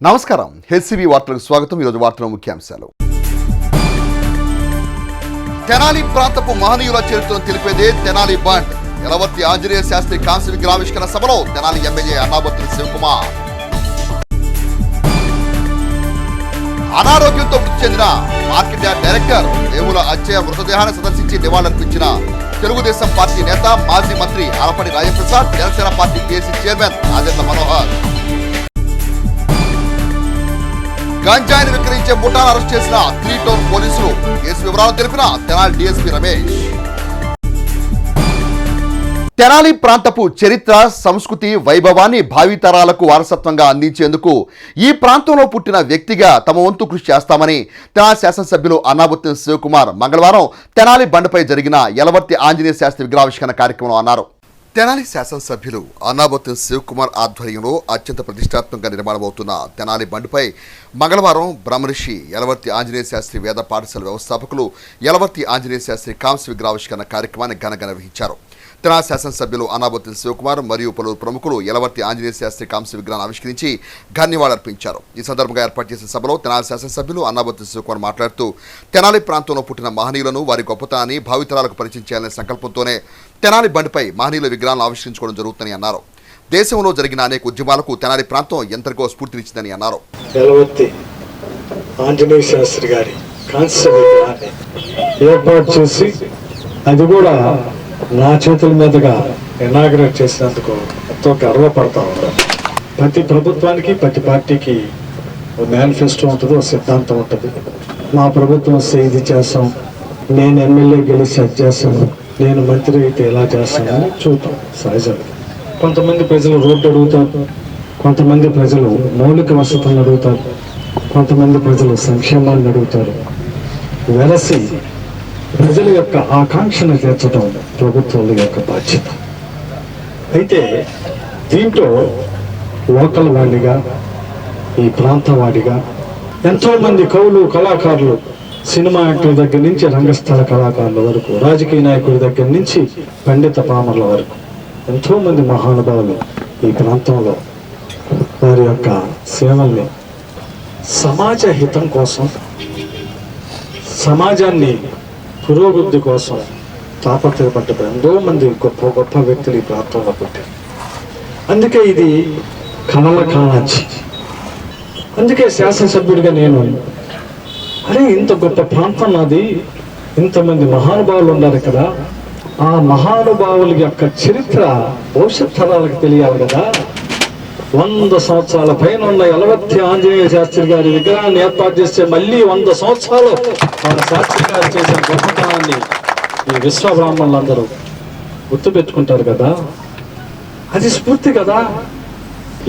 నమస్కారం. హెచ్సిబి వార్తలకు స్వాగతం. ఈరోజు వార్తల ముఖ్యాంశాలు. తెనాలి ప్రాంతపు మహనీయుల చరిత్రను తెలిపేదే తెనాలి బండ్. యలవర్తి ఆంజనేయ శాస్త్రి కాంస్య విగ్రహావిష్కరణ సభలో తెనాలి ఎమ్మెల్యే అన్నాబత్తుని శివకుమార్. అనారోగ్యంతో మృతి చెందిన market yard director Vemula Achchayya మృతదేహాన్ని సందర్శించి నివాళులర్పించిన తెలుగుదేశం పార్టీ నేత మాజీ మంత్రి Alapati Rajaprasad, Janasena party KC chairman Rajendra Manohar. గంజాయిని విక్రయించే ముఠాను అరెస్ట్ చేసిన 3 టౌన్ పోలీసులు. కేసు వివరాలు తెలిపిన తెనాలి డీఎస్పీ రమేష్. తెనాలి ప్రాంతపు చరిత్ర, సంస్కృతి, వైభవాన్ని భావితరాలకు వారసత్వంగా అందించేందుకు ఈ ప్రాంతంలో పుట్టిన వ్యక్తిగా తమ వంతు కృషి చేస్తామని తెనాలి శాసనసభ్యులు అన్నాబత్తుని శివకుమార్ మంగళవారం తెనాలి బండ్పై జరిగిన యలవర్తి ఆంజనేయ శాస్త్రి విగ్రహావిష్కరణ కార్యక్రమంలో అన్నారు. తెనాలి శాసనసభ్యులు అన్నాబత్తుని శివకుమార్ ఆధ్వర్యంలో అత్యంత ప్రతిష్టాత్మకంగా నిర్మాణమవుతున్న తెనాలి బండ్పై మంగళవారం బ్రహ్మర్షి యలవర్తి ఆంజనేయ శాస్త్రి వేద పాఠశాల వ్యవస్థాపకులు యలవర్తి ఆంజనేయ శాస్త్రి కాంస్య విగ్రహావిష్కరణ కార్యక్రమాన్ని ఘనంగా నిర్వహించారు. తెనాలి శాసనసభ్యులు అన్నాబత్తుని శివకుమార్ మరియు పలువురు ప్రముఖులు యలవర్తి ఆంజనేయ శాస్త్రి కాంస్య విగ్రహాన్ని ఆవిష్కరించి ఘన్యవాళర్పించారు. ఈ సందర్భంగా ఏర్పాటు చేసిన సభలో తెనాలి శాసనసభ్యులు అన్నాబత్తుని శివకుమార్ మాట్లాడుతూ తెనాలి ప్రాంతంలో పుట్టిన మహనీయులను, వారి గొప్పతనాన్ని భావితరాలకు పరిచయం చేయాలనే సంకల్పంతోనే తెనాలి బండ్పై మహనీయుల విగ్రహాలను ఆవిష్కరించుకోవడం జరుగుతుందని అన్నారు. దేశంలో జరిగిన అనేక ఉద్యమాలకు తెనాలి ప్రాంతం ఎంతగా స్ఫూర్తినిచ్చిందని అన్నారు. యలవర్తి ఆంజనేయ శాస్త్రి గారి కాంస్య విగ్రహాన్ని ఏర్పాటు చేసి అది కూడా నా చేతుల మీదుగా ఇనాగ్రేట్ చేసినందుకు ఎంతో గర్వపడతా ఉన్నాను. ప్రతి ప్రభుత్వానికి, ప్రతి పార్టీకి ఒక మేనిఫెస్టో ఉంటుంది, ఒక సిద్ధాంతం ఉంటుంది. మా ప్రభుత్వం వస్తే ఇది చేస్తాం, నేను ఎమ్మెల్యే గెలిచి అది చేస్తాను, నేను మంత్రి అయితే ఎలా చేస్తానని చూద్దాం. సహజంగా కొంతమంది ప్రజలు రోడ్డు అడుగుతారు, కొంతమంది ప్రజలు మౌలిక వసతులను అడుగుతారు, కొంతమంది ప్రజలు సంక్షేమాన్ని అడుగుతారు. వెలసి ప్రజల యొక్క ఆకాంక్షను తీర్చడం ప్రభుత్వాల యొక్క బాధ్యత. అయితే దీంట్లో లోకల్ వాడిగా, ఈ ప్రాంతవాడిగా ఎంతోమంది కవులు, కళాకారులు, సినిమా యాక్టర్ల దగ్గర నుంచి రంగస్థల కళాకారుల వరకు, రాజకీయ నాయకుల దగ్గర నుంచి పండిత పామర్ల వరకు ఎంతోమంది మహానుభావులు ఈ ప్రాంతంలో వారి యొక్క సేవల్ని సమాజ హితం కోసం, సమాజాన్ని పురోభివృద్ధి కోసం తాపత్రయపడ్డ ఎంతో మంది గొప్ప గొప్ప వ్యక్తులు ఈ ప్రాంతంలో పుట్టారు. అందుకే ఇది కళల కాలాచి. అందుకే శాసనసభ్యుడిగా నేను ఇంత గొప్ప ప్రాంతం నాది, ఇంతమంది మహానుభావులు ఉన్నారు ఇక్కడ, ఆ మహానుభావుల యొక్క చరిత్ర భవిష్యత్ తరాలకు తెలియాలి కదా. 100 సంవత్సరాల పైన ఉన్న యలవర్తి ఆంజనేయ శాస్త్రి గారి విగ్రహాన్ని ఏర్పాటు చేస్తే మళ్ళీ 100 సంవత్సరాలు మన శాస్త్రి గారు చేసిన గొప్పతనాన్ని ఈ విశ్వ బ్రాహ్మణులందరూ గుర్తుపెట్టుకుంటారు కదా. అది స్ఫూర్తి కదా.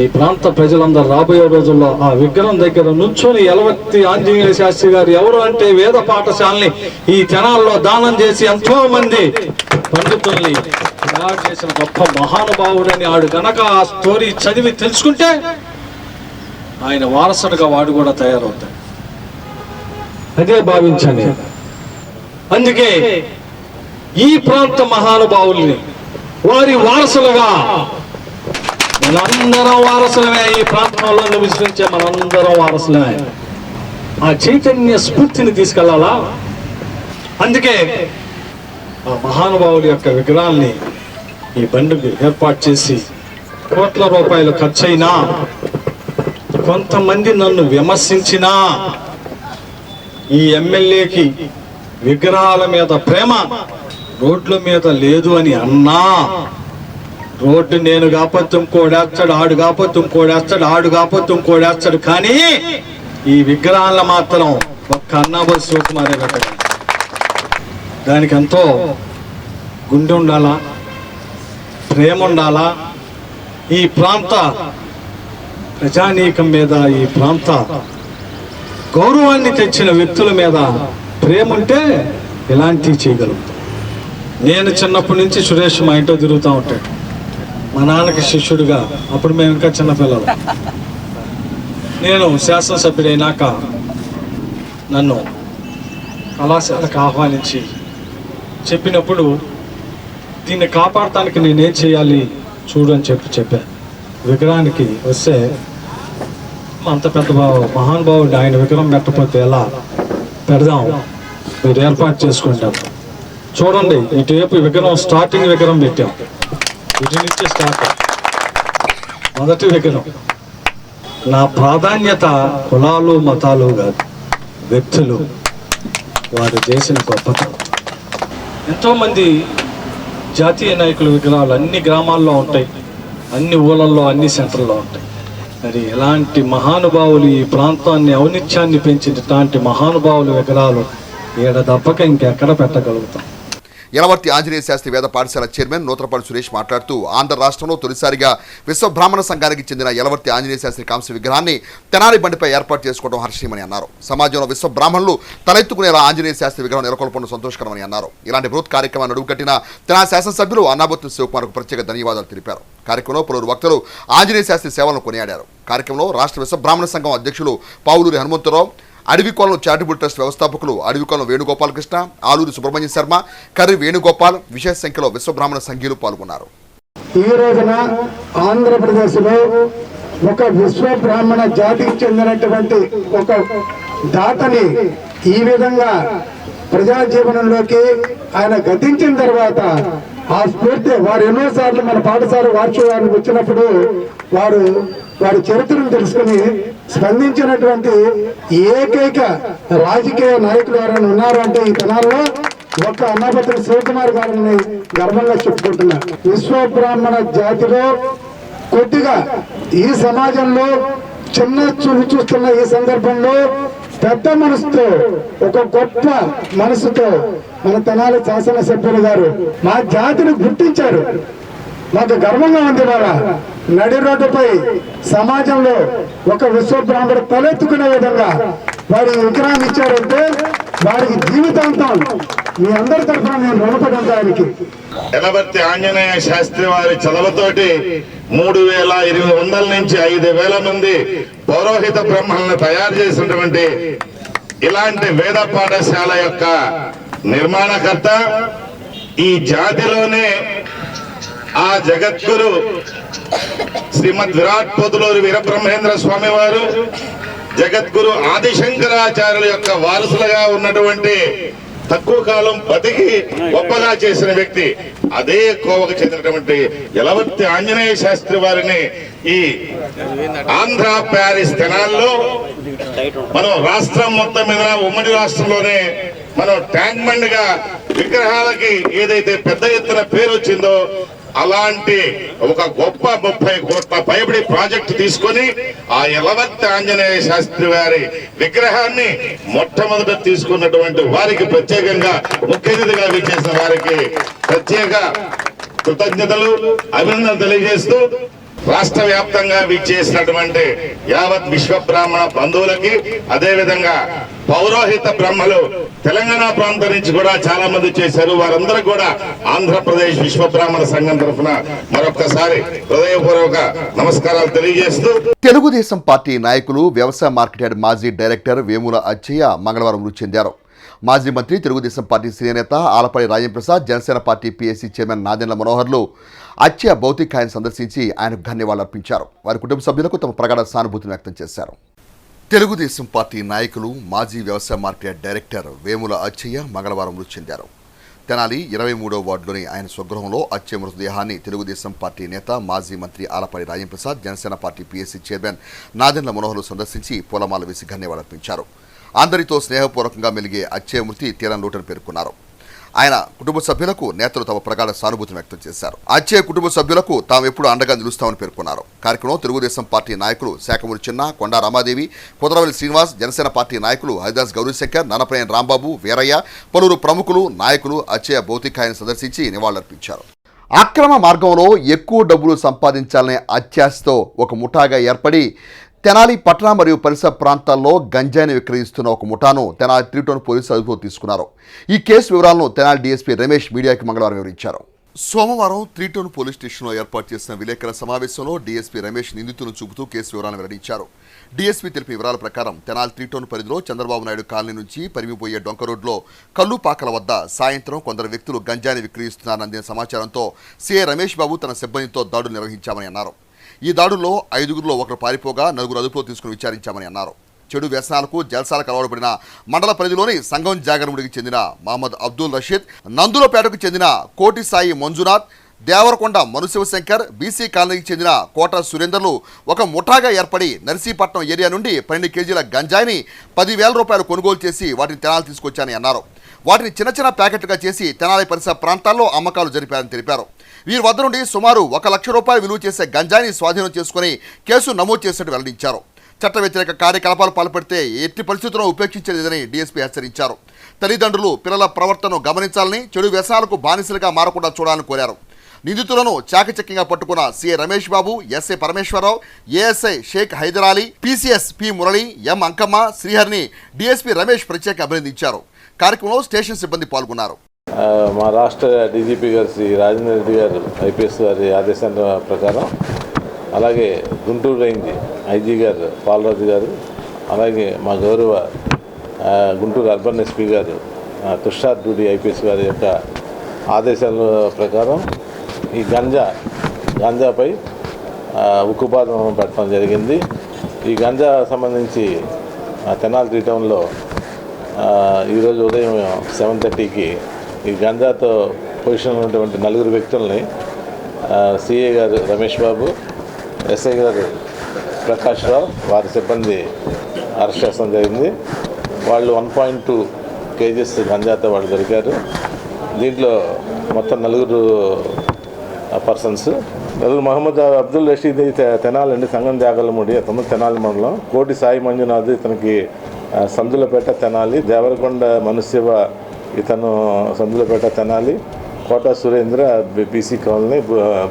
ఈ ప్రాంత ప్రజలందరూ రాబోయే రోజుల్లో ఆ విగ్రహం దగ్గర నుంచొని యలవర్తి ఆంజనేయ శాస్త్రి గారు ఎవరు అంటే వేద పాఠశాలని ఈ తెనాల్లో దానం చేసి ఎంతో మంది పండితుల్ని తయారు చేసిన గొప్ప మహానుభావుడని ఆడు గనక ఆ స్టోరీ చదివి తెలుసుకుంటే ఆయన వారసుడుగా వాడు కూడా తయారవుతాడు. అదే భావించాను. అందుకే ఈ ప్రాంత మహానుభావుల్ని వారి వారసులుగా మనందరం వారసులమే. ఈ ప్రాంతంలో నివసించే మనందరం వారసులమే. ఆ చైతన్య స్ఫూర్తిని తీసుకెళ్లాలా. అందుకే ఆ మహానుభావుల యొక్క విగ్రహాల్ని ఈ బండికి ఏర్పాటు చేసి కోట్ల రూపాయలు ఖర్చయినా, కొంతమంది నన్ను విమర్శించినా, ఈ ఎమ్మెల్యేకి విగ్రహాల మీద ప్రేమ, రోడ్ల మీద లేదు అని అన్నా, రోడ్డు నేను కాకపోతే ఇంకోడేస్తాడు, ఆడు కాకపోతే ఇంకోడేస్తాడు, ఆడు కాకపోతే ఇంకోడేస్తాడు, కానీ ఈ విగ్రహాల మాత్రం ఒక్క అన్నాబత్తుని శివకుమారే పెట్టాడు. దానికి ఎంతో గుండె ఉండాలా, ప్రేమ ఉండాలా. ఈ ప్రాంత ప్రజానీకం మీద, ఈ ప్రాంత గౌరవాన్ని తెచ్చిన వ్యక్తుల మీద ప్రేమ ఉంటే ఇలాంటివి చేయగలుగుతాం. నేను చిన్నప్పటి నుంచి సురేష్ మా ఇంట్లో తిరుగుతూ ఉంటాడు. మా నాన్నకి శిష్యుడిగా, అప్పుడు మేము ఇంకా చిన్నపిల్లలు. నేను శాసనసభ్యుడైనాక నన్ను కళాశాలకు ఆహ్వానించి చెప్పినప్పుడు దీన్ని కాపాడటానికి నేనేం చేయాలి చూడు అని చెప్పా. విగ్రహానికి వస్తే అంత పెద్ద మహానుభావుడు ఆయన విగ్రహం పెట్టకపోతే ఎలా? పెడదాం, మీరు ఏర్పాటు చేసుకుంటారు. చూడండి, ఇటువైపు విగ్రహం స్టార్టింగ్ విగ్రహం పెట్టాం, ఇటు నుంచి స్టార్ట్ మొదటి విగ్రహం. నా ప్రాధాన్యత కులాలు మతాలు కాదు, వ్యక్తులు, వారు చేసిన గొప్పతనం. ఎంతోమంది జాతీయ నాయకుల విగ్రహాలు అన్ని గ్రామాల్లో ఉంటాయి, అన్ని ఊళ్ళల్లో, అన్ని సెంటర్లో ఉంటాయి. మరి ఎలాంటి మహానుభావులు ఈ ప్రాంతాన్ని ఔనిత్యాన్ని పెంచినటువంటి మహానుభావుల విగ్రహాలు ఈడ తప్పక ఇంకెక్కడ పెట్టగలుగుతాం? యలవర్తి ఆంజనేయ శాస్త్రి వేద పాఠశాల చైర్మన్ నూతలపాటి సురేష్ మాట్లాడుతూ ఆంధ్ర రాష్ట్రంలో తొలిసారిగా విశ్వ బ్రాహ్మణ సంఘానికి చెందిన యలవర్తి ఆంజనేయ శాస్త్రి కాంస్య విగ్రహాన్ని తెనాలి బండిపై ఏర్పాటు చేసుకోవడం హర్షణీయమని అన్నారు. సమాజంలో విశ్వ బ్రాహ్మణులు తలెత్తుకునేలా ఆంజనేయ శాస్త్రి విగ్రహం నెలకొల్పడం సంతోషకరమని అన్నారు. ఇలాంటి బృహత్ కార్యక్రమాన్ని అడుగుకట్టిన తెనాలి శాసనసభ్యులు అన్నాబత్తుని శివకుమార్కు ప్రత్యేక ధన్యవాదాలు తెలిపారు. కార్యక్రమంలో పలువురు వక్తలు ఆంజనేయ శాస్త్రి సేవలను కొనియాడారు. కార్యక్రమంలో రాష్ట్ర విశ్వ బ్రాహ్మణ సంఘం అధ్యక్షులు పావులూరి హనుమంతరావు, అడవికోలం చారిటబుల్ ట్రస్ట్ వ్యవస్థాపకులు అడవికోలం వేణుగోపాలకృష్ణ, ఆలూరి సుబ్రహ్మణ్య శర్మ, కర్రి వేణుగోపాల్, విశేష సంఖ్యలో విశ్వబ్రాహ్మణ సంఘీయులు పాల్గొన్నారు. ఈ రోజున ఆంధ్రప్రదేశ్లో ఒక విశ్వ బ్రాహ్మణ జాతికి చెందినటువంటి ఒక దాతని ఈ విధంగా ప్రజా జీవనంలోకి ఆయన గతించిన తర్వాత ఆ స్ఫూర్తి వారు ఎన్నోసార్లు మన పాఠశాల వార్షికానికి వచ్చినప్పుడు వారి చరిత్రను తెలుసుకుని స్పందించినటువంటి ఏకైక రాజకీయ నాయకులు ఎవరైనా ఉన్నారు అంటే ఈ తెనాల్లో ఒక్క అన్నాబత్తుని శివకుమార్ గారిని గర్వంగా చెప్పుకుంటున్నారు. విశ్వ బ్రాహ్మణ జాతిలో కొద్దిగా ఈ సమాజంలో చిన్న చూపు చూస్తున్న ఈ సందర్భంలో పెద్ద మనసుతో, ఒక గొప్ప మనసుతో మన తెనాలి శాసనసభ్యులు గారు మా జాతిని గుర్తించారు. మాకు గర్వంగా ఉంది. వాళ్ళ నడి రోడ్డుపై సమాజంలో ఒక విశ్వ బ్రాహ్మణుడు తలెత్తుకునే విధంగా వారి విగ్రహాన్ని ఇచ్చారంటే వారికి జీవితాంతం మీ అందరి తరఫున నేను రుణపడి ఉంటానికి. యలవర్తి ఆంజనేయ శాస్త్రి వారి చదవతోటి 3,800 నుంచి 5,000 మంది పౌరోహిత బ్రహ్మలను తయారు చేసినటువంటి ఇలాంటి వేద పాఠశాల యొక్క నిర్మాణకర్త, ఈ జాతిలోనే ఆ జగద్గురు శ్రీమద్ విరాట్ పొదులూరి వీరబ్రహ్మేంద్ర స్వామి వారు, జగద్గురు ఆదిశంకరాచార్యుల యొక్క వారసులుగా ఉన్నటువంటి, తక్కువ కాలం బతికి గొప్పగా చేసిన వ్యక్తి, అదే కోవకు చెందినటువంటి యలవర్తి ఆంజనేయ శాస్త్రి వారిని ఈ ఆంధ్ర ప్యారిస్ తెనాల్లో మనం రాష్ట్రం మొత్తం మీద, ఉమ్మడి రాష్ట్రంలోనే మనం ట్యాంక్ బండ్ గా విగ్రహాలకి ఏదైతే పెద్ద ఎత్తున పేరు వచ్చిందో అలాంటి ఒక గొప్ప 30 కోట్ల పైబడి ప్రాజెక్టు తీసుకొని ఆ యలవర్తి ఆంజనేయ శాస్త్రి వారి విగ్రహాన్ని మొట్టమొదట తీసుకున్నటువంటి వారికి ప్రత్యేకంగా ముఖ్య అతిథిగా విచ్చేసిన వారికి ప్రత్యేక కృతజ్ఞతలు, అభినందనలు తెలియజేస్తూ రాష్ట్ర వ్యాప్తంగా విచ్చేసినటువంటి యావత్ విశ్వ బ్రాహ్మణ బంధువులకి, అదేవిధంగా పౌరోహిత బ్రహ్మలు తెలంగాణ ప్రాంతం నుంచి కూడా చాలా మంది చేశారు. వారందరూ కూడా ఆంధ్రప్రదేశ్ విశ్వ బ్రాహ్మణ సంఘం తరఫున మరొకసారి హృదయపూర్వక నమస్కారాలు తెలియజేస్తూ, తెలుగుదేశం పార్టీ నాయకులు వ్యవసాయ మార్కెట్ యార్డ్ మాజీ డైరెక్టర్ వేముల అచ్చయ్య మంగళవారం మృతి చెందారు. మాజీ మంత్రి, తెలుగుదేశం పార్టీ సీనియర్ నేత Alapati Rajendraprasad, Janasena party PSC chairman Nadendla మనోహర్లు Achaiah భౌతికాయాన్ని సందర్శించి ఆయనకు ధన్యవాదాలర్పించారు. వారి కుటుంబ సభ్యులకు తమ ప్రగాఢ సానుభూతిని వ్యక్తం చేశారు. తెలుగుదేశం పార్టీ నాయకులు మాజీ వ్యవసాయ మార్కెట్ డైరెక్టర్ వేముల అచ్చయ్య మంగళవారం మృతి చెందారు. తెనాలి 23వ వార్డులోని ఆయన స్వగృహంలో అచ్చయ్య మృతదేహాన్ని తెలుగుదేశం పార్టీ నేత, మాజీ మంత్రి Alapati Rajendraprasad, Janasena party PSC chairman Nadendla మనోహర్లు సందర్శించి పూలమాల వేసి ధన్యవాదాలర్పించారు. అందరితో స్నేహపూర్వకంగా మెలిగే అచ్చయ్య మృతి తీరని లోటును పేర్కొన్నారు. ఆయన కుటుంబ సభ్యులకు నేతలు తమ ప్రగాఢ సానుభూతిని వ్యక్తం చేశారు. అచ్చయ్య కుటుంబ సభ్యులకు తాము ఎప్పుడు అండగా నిలుస్తామని పేర్కొన్నారు. కార్యక్రమంలో తెలుగుదేశం పార్టీ నాయకులు శాఖమూరి చిన్న, కొండా రామాదేవి, కుదరవల్లి శ్రీనివాస్, జనసేన పార్టీ నాయకులు హరిదాస్ గౌరీశంకర్, ననప్రయన్ రాంబాబు, వీరయ్య, పలువురు ప్రముఖులు, నాయకులు అచ్చయ్య భౌతికాయాన్ని సందర్శించి నివాళులర్పించారు. అక్రమ మార్గంలో ఎక్కువ డబ్బులు సంపాదించాలనే అత్యాశతో ఒక ముఠాగా ఏర్పడి తెనాలి పట్టణ మరియు పరిసర ప్రాంతాల్లో గంజాయిని విక్రయిస్తున్న ఒక ముఠాను తెనాలి 3 టౌన్ పోలీసులు అదుపులో తీసుకున్నారు. ఈ కేసు వివరాలను తెనాలి డీఎస్పీ రమేష్ మీడియాకి మంగళవారం వివరించారు. సోమవారం 3 టౌన్ పోలీస్ స్టేషన్లో ఏర్పాటు చేసిన విలేకరుల సమావేశంలో డీఎస్పీ రమేష్ నిందితులను చూపుతూ కేసు వివరాలను వెల్లడించారు. డీఎస్పీ తెలిపిన వివరాల ప్రకారం తెనాలి 3 టౌన్ పరిధిలో చంద్రబాబు నాయుడు కాలనీ నుంచి పరిమిపోయే డొంక రోడ్లో కల్లుపాకల వద్ద సాయంత్రం కొందరు వ్యక్తులు గంజాయిని విక్రయిస్తున్నారని అందిన సమాచారంతో సీఐ రమేష్ బాబు తన సిబ్బందితో దాడులు నిర్వహించామని అన్నారు. ఈ దాడుల్లో 5గురిలో ఒకరు పారిపోగా 4 అదుపులో తీసుకుని విచారించామని అన్నారు. చెడు వ్యసనాలకు జల్సాలకు అలవాటుపడిన మండల పరిధిలోని సంగం జాగరముడికి చెందిన మహమ్మద్ అబ్దుల్ రషీద్, నందులపేటకు చెందిన కోటి సాయి మంజునాథ్, దేవరకొండ మనుశివశంకర్, బీసీ కాలనీకి చెందిన కోట సురేందర్లు ఒక ముఠాగా ఏర్పడి నర్సీపట్నం ఏరియా నుండి 12 కేజీల గంజాయిని 10,000 రూపాయలు కొనుగోలు చేసి వాటిని తెనాలి తీసుకొచ్చారని అన్నారు. వాటిని చిన్న చిన్న ప్యాకెట్లుగా చేసి తెనాలి పరిసర ప్రాంతాల్లో అమ్మకాలు జరిపారని తెలిపారు. వీరి వద్ద నుండి సుమారు 1 లక్ష రూపాయలు విలువ చేసే గంజాయిని స్వాధీనం చేసుకుని కేసు నమోదు చేసినట్టు వెల్లడించారు. చట్ట వ్యతిరేక కార్యకలాపాలు పాల్పడితే ఎట్టి పరిస్థితుల్లో ఉపేక్షించలేదని డీఎస్పీ హెచ్చరించారు. తల్లిదండ్రులు పిల్లల ప్రవర్తనను గమనించాలని, చెడు వ్యసనాలకు బానిసలుగా మారకుండా చూడాలని కోరారు. నిందితులను చాకచక్యంగా పట్టుకున్న CA Ramesh Babu, SI Parameswararao, ASI Shaik Hyderali, PCs P Murali, M Ankamma, శ్రీహరిని డీఎస్పీ రమేష్ ప్రత్యేక అభినందించారు. కార్యక్రమంలో స్టేషన్ సిబ్బంది పాల్గొన్నారు. మా రాష్ట్ర డీజీపీ గారు శ్రీ రాజేంద్ర రెడ్డి గారు ఐపీఎస్ గారి ఆదేశాల ప్రకారం, అలాగే గుంటూరు రేంజ్ ఐజీ గారు పాలరాజు గారు, అలాగే మా గౌరవ గుంటూరు అర్బన్ ఎస్పీ గారు తుషార్ డూడి ఐపీఎస్ గారి యొక్క ఆదేశాల ప్రకారం ఈ గంజాపై ఉక్కుపాదం పెట్టడం జరిగింది. ఈ గంజా సంబంధించి తెనాలి 3 టౌన్లో ఈరోజు ఉదయం 7:30కి ఈ గంజాతో పొజిషన్లో ఉన్నటువంటి 4 వ్యక్తుల్ని సిఏ గారు రమేష్ బాబు, ఎస్ఐ గారు ప్రకాష్ రావు, వారి సిబ్బంది అరెస్ట్ చేయడం జరిగింది. వాళ్ళు 1.2 కేజీస్ గంజాతో వాళ్ళు దొరికారు. దీంట్లో మొత్తం 4 పర్సన్స్. మహమ్మద్ అబ్దుల్ రషీద్ తెనాలండి, సంగం జాగలముడి, అతను తెనాలి మండలం. కోటి సాయి మంజునాథ్ ఇతనికి సందులపేట తెనాలి, దేవరకొండ మనుశివ ఇతను Sandulapeta Tenali, Kota Surendra BC colony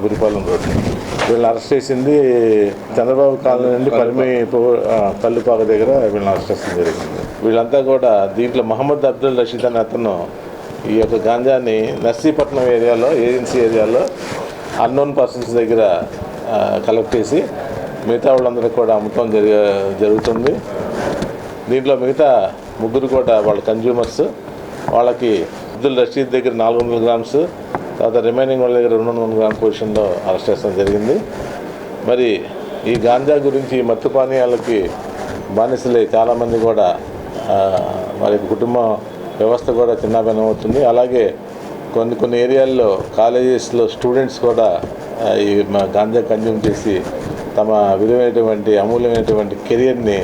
Buripalem road. వీళ్ళని అరెస్ట్ చేసింది చంద్రబాబు కాలనీ నుండి కల్లుపాక దగ్గర వీళ్ళని అరెస్ట్ చేయడం జరిగింది. వీళ్ళంతా కూడా దీంట్లో మహమ్మద్ అబ్దుల్ రషీద్ అనే అతను ఈ యొక్క గాంజాని నర్సీపట్నం ఏరియాలో, ఏజెన్సీ ఏరియాలో అన్నోన్ పర్సన్స్ దగ్గర కలెక్ట్ చేసి మిగతా వాళ్ళందరూ కూడా అమ్మటం జరుగుతుంది. దీంట్లో మిగతా 3 కూడా వాళ్ళ కన్జ్యూమర్స్. వాళ్ళకి అబ్దుల్ రషీద్ దగ్గర 400 గ్రామ్స్, తర్వాత రిమైనింగ్ వాళ్ళ దగ్గర 200 గ్రామ్స్ పొజిషన్లో అరెస్ట్ చేయడం జరిగింది. మరి ఈ గాంజా గురించి మత్తు పానీయాలకి బానిసలే చాలామంది కూడా వారి కుటుంబ వ్యవస్థ కూడా చిన్నాభిన్నం అవుతుంది. అలాగే కొన్ని ఏరియాల్లో కాలేజెస్లో స్టూడెంట్స్ కూడా ఈ గాంజా కన్జ్యూమ్ చేసి తమ విలువైనటువంటి అమూల్యమైనటువంటి కెరియర్ని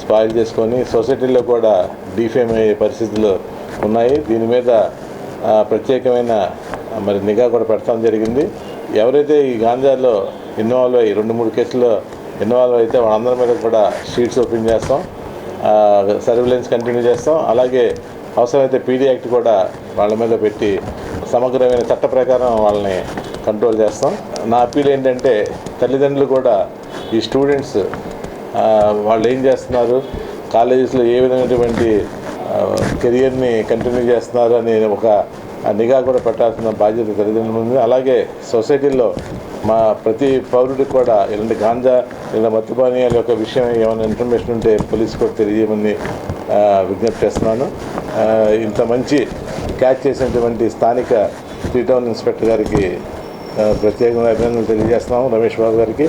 స్పాయిల్ చేసుకొని సొసైటీలో కూడా డిఫేమ్ అయ్యే పరిస్థితులు ఉన్నాయి. దీని మీద ప్రత్యేకమైన నిఘా కూడా పెట్టడం జరిగింది. ఎవరైతే ఈ గాంజాలో ఇన్వాల్వ్ అయ్యి 2-3 కేసుల్లో ఇన్వాల్వ్ అయితే వాళ్ళందరి మీద కూడా షీట్స్ ఓపెన్ చేస్తాం, సర్వేలెన్స్ కంటిన్యూ చేస్తాం. అలాగే అవసరమైతే పీడీ యాక్ట్ కూడా వాళ్ళ మీద పెట్టి సమగ్రమైన చట్ట ప్రకారం వాళ్ళని కంట్రోల్ చేస్తాం. నా అప్పీల్ ఏంటంటే తల్లిదండ్రులు కూడా ఈ స్టూడెంట్స్ వాళ్ళు ఏం చేస్తున్నారు, కాలేజెస్లో ఏ విధమైనటువంటి కెరియర్ని కంటిన్యూ చేస్తున్నారు అనే ఒక నిఘా కూడా పెట్టాల్సిన బాధ్యత తల్లిదండ్రులు ఉంది. అలాగే సొసైటీలో మా ప్రతి పౌరుడికి కూడా ఇలాంటి గాంజా ఇలా మత్తు పానీయాల యొక్క విషయం ఏమైనా ఇన్ఫర్మేషన్ ఉంటే పోలీసు కూడా తెలియజేయమని విజ్ఞప్తి చేస్తున్నాను. ఇంత మంచి క్యాచ్ చేసినటువంటి స్థానిక 3 టౌన్ ఇన్స్పెక్టర్ గారికి ప్రత్యేకంగా అభినందనలు తెలియజేస్తున్నాం, రమేష్ బాబు గారికి.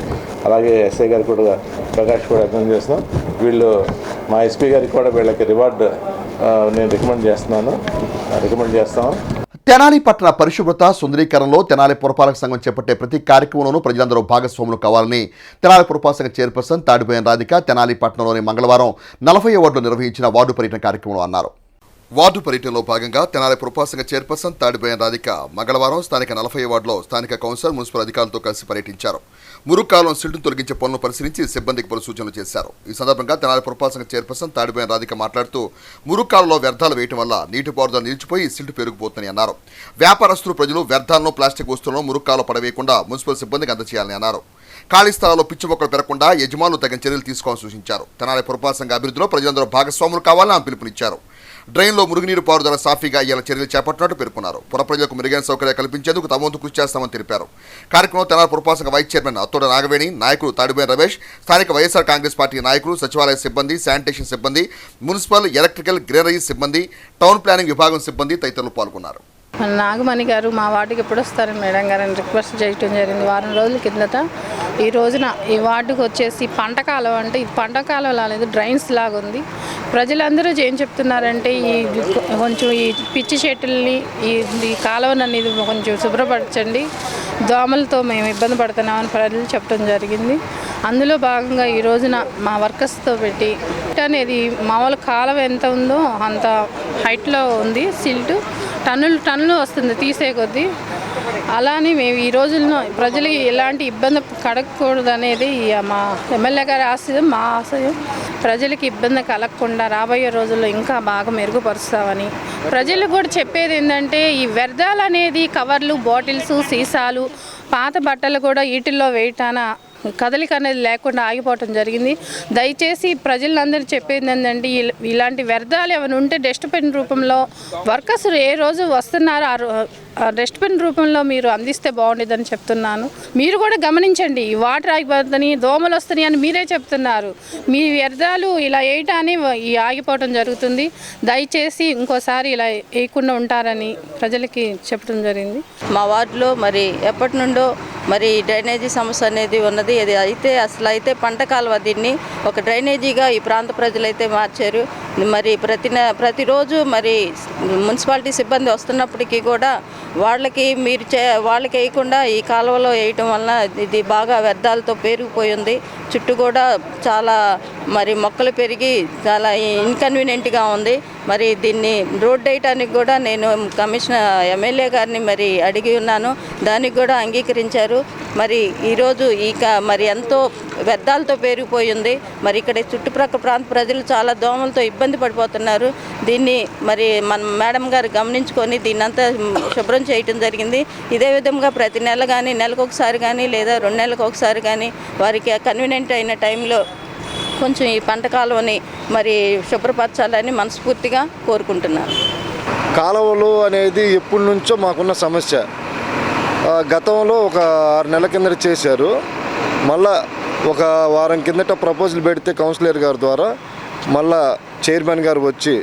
అలాగే ఎస్ఐ గారికి కూడా, ప్రకాష్ కూడా అభినందన చేస్తున్నాం. వీళ్ళు మా ఎస్పీ గారికి కూడా వీళ్ళకి రివార్డు నేను రికమెండ్ చేస్తాను. తెనాలి పట్టణ పరిశుభ్రత సుందరీకరణలో తెనాలి పురపాలక సంఘం చేపట్టే ప్రతి కార్యక్రమంలోనూ ప్రజలందరూ భాగస్వాములు కావాలని తెనాలి పురపాలక సంఘ చైర్పర్సన్ తాడిపోయిన రాధిక తెనాలి పట్టణంలోని మంగళవారం 40వ వార్డులో నిర్వహించిన వార్డు పర్యటన కార్యక్రమంలో అన్నారు. వార్డు పర్యటనలో భాగంగా తెనాలి పురపాలక సంఘ చైర్పర్సన్ తాడిపోయిన రాధిక మంగళవారం స్థానిక 40వ వార్డులో స్థానిక కౌన్సిలర్, మున్సిపల్ అధికారులతో కలిసి పర్యటించారు. మురుగు కాలువను సిల్టును తొలగించే పనులను పరిశీలించి సిబ్బందికి పలు సూచనలు చేశారు. ఈ సందర్భంగా తెనాలి పురపాలక సంఘ చైర్పర్సన్ తాడిపోయిన రాధిక మాట్లాడుతూ మురుగు కాలువలో వ్యర్థాలు వేయడం వల్ల నీటిపారుదల నిలిచిపోయి సిల్టు పెరిగిపోతుందని అన్నారు. వ్యాపారస్తులు, ప్రజలు వ్యర్థాలను, ప్లాస్టిక్ వస్తువులను మురుగు కాలువలో పడవేయకుండా మున్సిపల్ సిబ్బందికి అందజేయాలని అన్నారు. ఖాళీ స్థలాల్లో పిచ్చి మొక్కలు పెరగకుండా యజమానులు తగిన చర్యలు తీసుకోవాలని సూచించారు. తెనాలి పురపాలక సంఘ అభివృద్ధిలో ప్రజలందరూ భాగస్వాములు కావాలని ఆమె పిలుపునిచ్చారు. డ్రైన్లో మురుగునీరు పారుదల సాఫీగా అయ్యేలా చర్యలు చేపట్టినట్టు పేర్కొన్నారు. పుర ప్రజలకు మెరుగైన సౌకర్యాలు కల్పించేందుకు తమ వంతు కృషి చేస్తామని తెలిపారు. కార్యక్రమంలో తెనాలి పురపాలక సంఘ వైస్ చైర్మన్ అత్తోడ నాగవేణి, నాయకులు తాడిపోయిన రమేష్, స్థానిక వైఎస్ఆర్ కాంగ్రెస్ పార్టీ నాయకులు, సచివాలయ సిబ్బంది, శానిటేషన్ సిబ్బంది, మున్సిపల్, ఎలక్ట్రికల్, గ్రీనరీ సిబ్బంది, టౌన్ ప్లానింగ్ విభాగం సిబ్బంది తదితరులు పాల్గొన్నారు. నాగమణి గారు మా వార్డుకి ఎప్పుడు వస్తారు మేడం గారు అని రిక్వెస్ట్ చేయడం జరిగింది. వారం రోజుల కిందట ఈ రోజున ఈ వార్డుకు వచ్చేసి పంట కాలం అంటే ఇది పంట కాలం లాలేదు, డ్రైన్స్ లాగా ఉంది. ప్రజలందరూ ఏం చెప్తున్నారంటే కొంచెం ఈ పిచ్చి చెట్టుల్ని ఈ కాలువను అనేది కొంచెం శుభ్రపరచండి, దోమలతో మేము ఇబ్బంది పడుతున్నామని ప్రజలు చెప్పడం జరిగింది. అందులో భాగంగా ఈ రోజున మా వర్కర్స్తో పెట్టి అనేది మామూలు కాలువ ఎంత ఉందో అంత హైట్లో ఉంది, సిల్ట్ టన్నులు వస్తుంది తీసే కొద్దీ. అలానే మేము ఈ రోజుల్లో ప్రజలకి ఎలాంటి ఇబ్బంది కలగకూడదు అనేది మా ఎమ్మెల్యే గారి ఆశయం, మా ఆశయం. ప్రజలకి ఇబ్బంది కలగకుండా రాబోయే రోజుల్లో ఇంకా బాగా మెరుగుపరుస్తామని ప్రజలకు కూడా చెప్పేది ఏంటంటే, ఈ వ్యర్థాలు అనేది కవర్లు, బాటిల్స్, సీసాలు, పాత బట్టలు కూడా వీటిల్లో వేయటాన కదలిక అనేది లేకుండా ఆగిపోవటం జరిగింది. దయచేసి ప్రజలందరూ చెప్పేది ఏంటంటే, ఇలాంటి వ్యర్థాలు ఏమైనా ఉంటే డస్ట్బిన్ రూపంలో వర్కర్స్ ఏ రోజు వస్తున్నారో ఆ డస్ట్బిన్ రూపంలో మీరు అందిస్తే బాగుండేదని చెప్తున్నాను. మీరు కూడా గమనించండి, ఈ వాటర్ ఆగిపోతుంది, దోమలు వస్తున్నాయి అని మీరే చెప్తున్నారు. మీ వ్యర్థాలు ఇలా వేయటాన్ని ఆగిపోవటం జరుగుతుంది. దయచేసి ఇంకోసారి ఇలా వేయకుండా ఉంటారని ప్రజలకి చెప్పడం జరిగింది. మా వార్డులో మరి ఎప్పటి నుండో మరి డ్రైనేజీ సమస్య అనేది ఉన్నది. ఇది అసలు పంట కాలువ, దీన్ని ఒక డ్రైనేజీగా ఈ ప్రాంత ప్రజలైతే మార్చారు. మరి ప్రతిరోజు మరి మున్సిపాలిటీ సిబ్బంది వస్తున్నప్పటికీ కూడా వాళ్ళకి వేయకుండా ఈ కాలువలో వేయటం వలన ఇది బాగా వ్యర్థాలతో పేరుకుపోయింది. చుట్టూ కూడా చాలా మరి మొక్కలు పెరిగి చాలా ఇన్కన్వీనియంట్గా ఉంది. మరి దీన్ని రోడ్ వేయటానికి కూడా నేను ఎమ్మెల్యే గారిని మరి అడిగి ఉన్నాను, దానికి కూడా అంగీకరించారు. మరి ఈరోజు మరి ఎంతో వ్యర్థాలతో పేరుకుపోయింది. మరి ఇక్కడ చుట్టుప్రక్కల ప్రాంత ప్రజలు చాలా దోమలతో ఇబ్బంది పడిపోతున్నారు. దీన్ని మరి మన మేడం గారు గమనించుకొని దీన్నంతా శుభ్రం చేయటం జరిగింది. ఇదే విధంగా ప్రతి నెల కానీ, నెలకు ఒకసారి కానీ లేదా 2 నెలలకు ఒకసారి కానీ వారికి కన్వీనియంట్ అయిన టైంలో కొంచెం ఈ పంట కాలువని మరి శుభ్రపరచాలని మనస్ఫూర్తిగా కోరుకుంటున్నాను. కాలువలు అనేది ఎప్పటి నుంచో మాకున్న సమస్య. గతంలో ఒక 6 నెలల కిందట చేశారు. మళ్ళా ఒక వారం కిందట ప్రపోజల్ పెడితే కౌన్సిలర్ గారి ద్వారా మళ్ళా చైర్మన్ గారు వచ్చి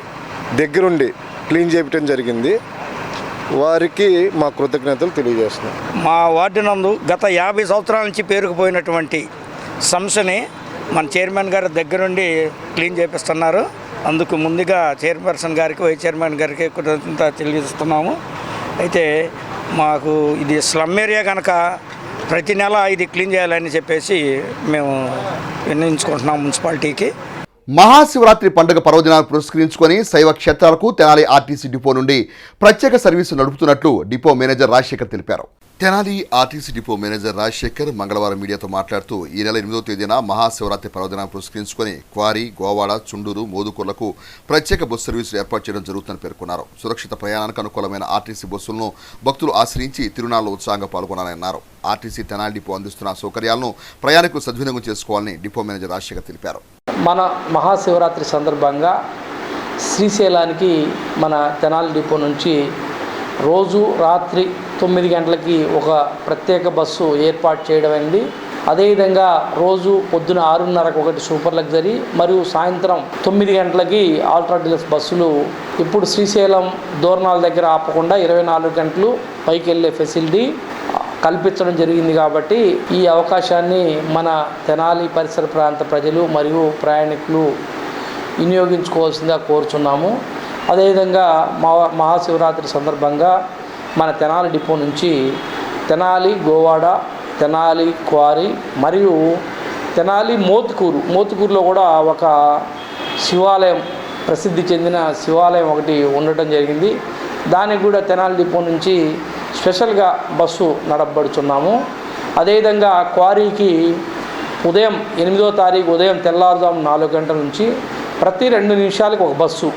దగ్గరుండి క్లీన్ చేయటం జరిగింది. వారికి మా కృతజ్ఞతలు తెలియజేస్తున్నాం. మా వార్డు నందు గత 50 సంవత్సరాల నుంచి పేరుకుపోయినటువంటి సమస్యని మన చైర్మన్ గారి దగ్గరుండి క్లీన్ చేపిస్తున్నారు. అందుకు ముందుగా చైర్పర్సన్ గారికి, వైస్ చైర్మన్ గారికి కృతజ్ఞత తెలియజేస్తున్నాము. అయితే మాకు ఇది స్లమ్ ఏరియా కనుక ప్రతి నెల ఇది క్లీన్ చేయాలని చెప్పేసి మేము విన్నవించుకుంటున్నాం మున్సిపాలిటీకి. మహాశివరాత్రి పండుగ పర్వదినాన్ని పురస్కరించుకొని శైవ క్షేత్రాలకు తెనాలి ఆర్టీసీ డిపో నుండి ప్రత్యేక సర్వీసు నడుపుతున్నట్లు డిపో మేనేజర్ రాజశేఖర్ తెలిపారు. Tenali RTC depot manager Rajasekhar మంగళవారం మీడియాతో మాట్లాడుతూ ఈ నెల 8వ తేదీన మహాశివరాత్రి పర్వదినాన్ని పురస్కరించుకొని క్వారీ, గోవాడ, చుండూరు, మోదుకూర్లకు ప్రత్యేక బస్సు సర్వీసులు ఏర్పాటు చేయడం జరుగుతుందని పేర్కొన్నారు. సురక్షిత ప్రయాణానికి అనుకూలమైన ఆర్టీసీ బస్సులను భక్తులు ఆశ్రయించి తిరునాళ్లలో ఉత్సాహంగా పాల్గొనాలని అన్నారు. ఆర్టీసీ తెనాలి డిపో అందిస్తున్న సౌకర్యాలను ప్రయాణికులు సద్వినియోగం చేసుకోవాలని డిపో మేనేజర్ రాజశేఖర్ తెలిపారు. మన మహాశివరాత్రి సందర్భంగా శ్రీశైలానికి మన తెనాలి డిపో నుంచి రోజు రాత్రి 9 గంటలకి ఒక ప్రత్యేక బస్సు ఏర్పాటు చేయడం అయింది. అదేవిధంగా రోజు పొద్దున 6:30కు ఒకటి సూపర్ లగ్జరీ మరియు సాయంత్రం 9 గంటలకి ఆల్ట్రా డీలక్స్ బస్సులు ఇప్పుడు శ్రీశైలం దూరణాల దగ్గర ఆపకుండా 24 గంటలు పైకి వెళ్ళే ఫెసిలిటీ కల్పించడం జరిగింది. కాబట్టి ఈ అవకాశాన్ని మన తెనాలి పరిసర ప్రాంత ప్రజలు మరియు ప్రయాణికులు వినియోగించుకోవాల్సిందిగా కోరుచున్నాము. అదేవిధంగా మహాశివరాత్రి సందర్భంగా మన తెనాలి డిపో నుంచి తెనాలి, గోవాడ, తెనాలి, క్వారీ మరియు తెనాలి మోతుకూరులో కూడా ఒక శివాలయం, ప్రసిద్ధి చెందిన శివాలయం ఒకటి ఉండటం జరిగింది. దానికి కూడా తెనాలి డిపో నుంచి స్పెషల్గా బస్సు నడపబడుచున్నాము. అదేవిధంగా క్వారీకి ఉదయం 8వ తారీఖు ఉదయం తెల్లారుజాము 4 గంటల నుంచి ప్రతి 2 నిమిషాలకు ఒక బస్సు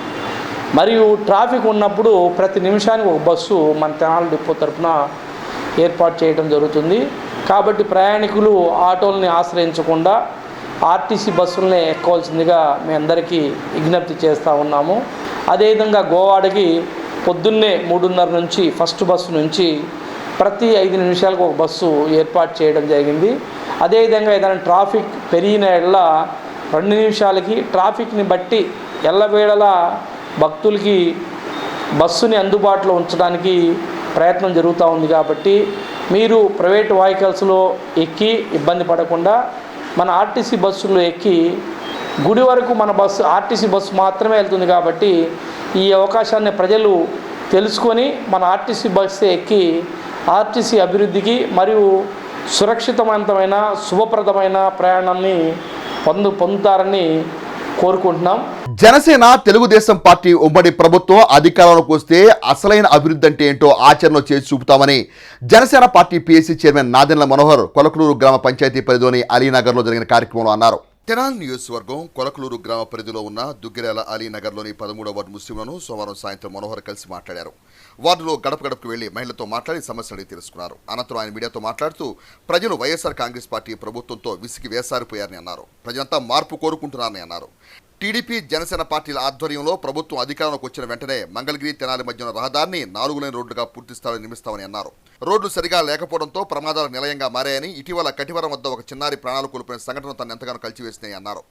మరియు ట్రాఫిక్ ఉన్నప్పుడు ప్రతి నిమిషానికి ఒక బస్సు మన తెనాలి డిపో తరఫున ఏర్పాటు చేయడం జరుగుతుంది. కాబట్టి ప్రయాణికులు ఆటోల్ని ఆశ్రయించకుండా ఆర్టీసీ బస్సులనే ఎక్కవలసిందిగా మీ అందరికీ విజ్ఞప్తి చేస్తూ ఉన్నాము. అదేవిధంగా గోవాడకి పొద్దున్నే 3:30 నుంచి ఫస్ట్ బస్సు నుంచి ప్రతి 5 నిమిషాలకు ఒక బస్సు ఏర్పాటు చేయడం జరిగింది. అదేవిధంగా ఏదైనా ట్రాఫిక్ పెరిగిన ఎడల 2 నిమిషాలకి ట్రాఫిక్ని బట్టి ఎల్లవేళలా భక్తులకి బస్సుని అందుబాటులో ఉంచడానికి ప్రయత్నం జరుగుతూ ఉంది. కాబట్టి మీరు ప్రైవేట్ వెహికల్స్లో ఎక్కి ఇబ్బంది పడకుండా మన ఆర్టీసీ బస్సుల్లో ఎక్కి గుడి వరకు మన బస్సు ఆర్టీసీ బస్సు మాత్రమే వెళ్తుంది కాబట్టి ఈ అవకాశాన్ని ప్రజలు తెలుసుకొని మన ఆర్టీసీ బస్సు ఎక్కి ఆర్టీసీ అభివృద్ధికి మరియు సురక్షితవంతమైన శుభప్రదమైన ప్రయాణాన్ని పొందుతారని కోరుకుంటున్నాం. జనసేన తెలుగుదేశం పార్టీ ఉమ్మడి ప్రభుత్వం అధికారంలోకి వస్తే అసలైన అభివృద్ధి అంటే ఏంటో ఆచరణలో చేసి చూపుతామని Janasena party PSC chairman Nadendla Manohar Kolakaluru గ్రామ పంచాయతీ పరిధిలోని అలీనగర్లో జరిగిన కార్యక్రమంలో అన్నారు. తెనాలి నియోజకవర్గం కొలకలూరు గ్రామ పరిధిలో ఉన్న దుగ్గిరాల అలీనగర్లోని 13వ వార్డు ముస్లింలను సోమవారం సాయంత్రం మనోహర్ కలిసి మాట్లాడారు. వార్డులో గడప గడపకు వెళ్లి మహిళలతో మాట్లాడి సమస్యలు తెలుసుకున్నారు. అనంతరం ఆయన మీడియాతో మాట్లాడుతూ ప్రజలు వైఎస్ఆర్ కాంగ్రెస్ పార్టీ ప్రభుత్వంతో విసిగి వేసారిపోయారని అన్నారు. ప్రజలంతా మార్పు కోరుకుంటున్నారని అన్నారు. టీడీపీ జనసేన పార్టీల ఆధ్వర్యంలో ప్రభుత్వం అధికారంలోకి వచ్చిన వెంటనే మంగళగిరి తెనాలి మధ్యన రహదారిని 4 లేన్ రోడ్డుగా పూర్తి స్థాయిలో నిర్మిస్తామని అన్నారు. రోడ్లు సరిగా లేకపోవడంతో ప్రమాదాల నిలయంగా మారాయని, ఇటీవల కటివరం వద్ద ఒక చిన్నారి ప్రాణాలు కోల్పోయిన సంఘటన తను ఎంతగానో కలిసివేసినాయని అన్నారు.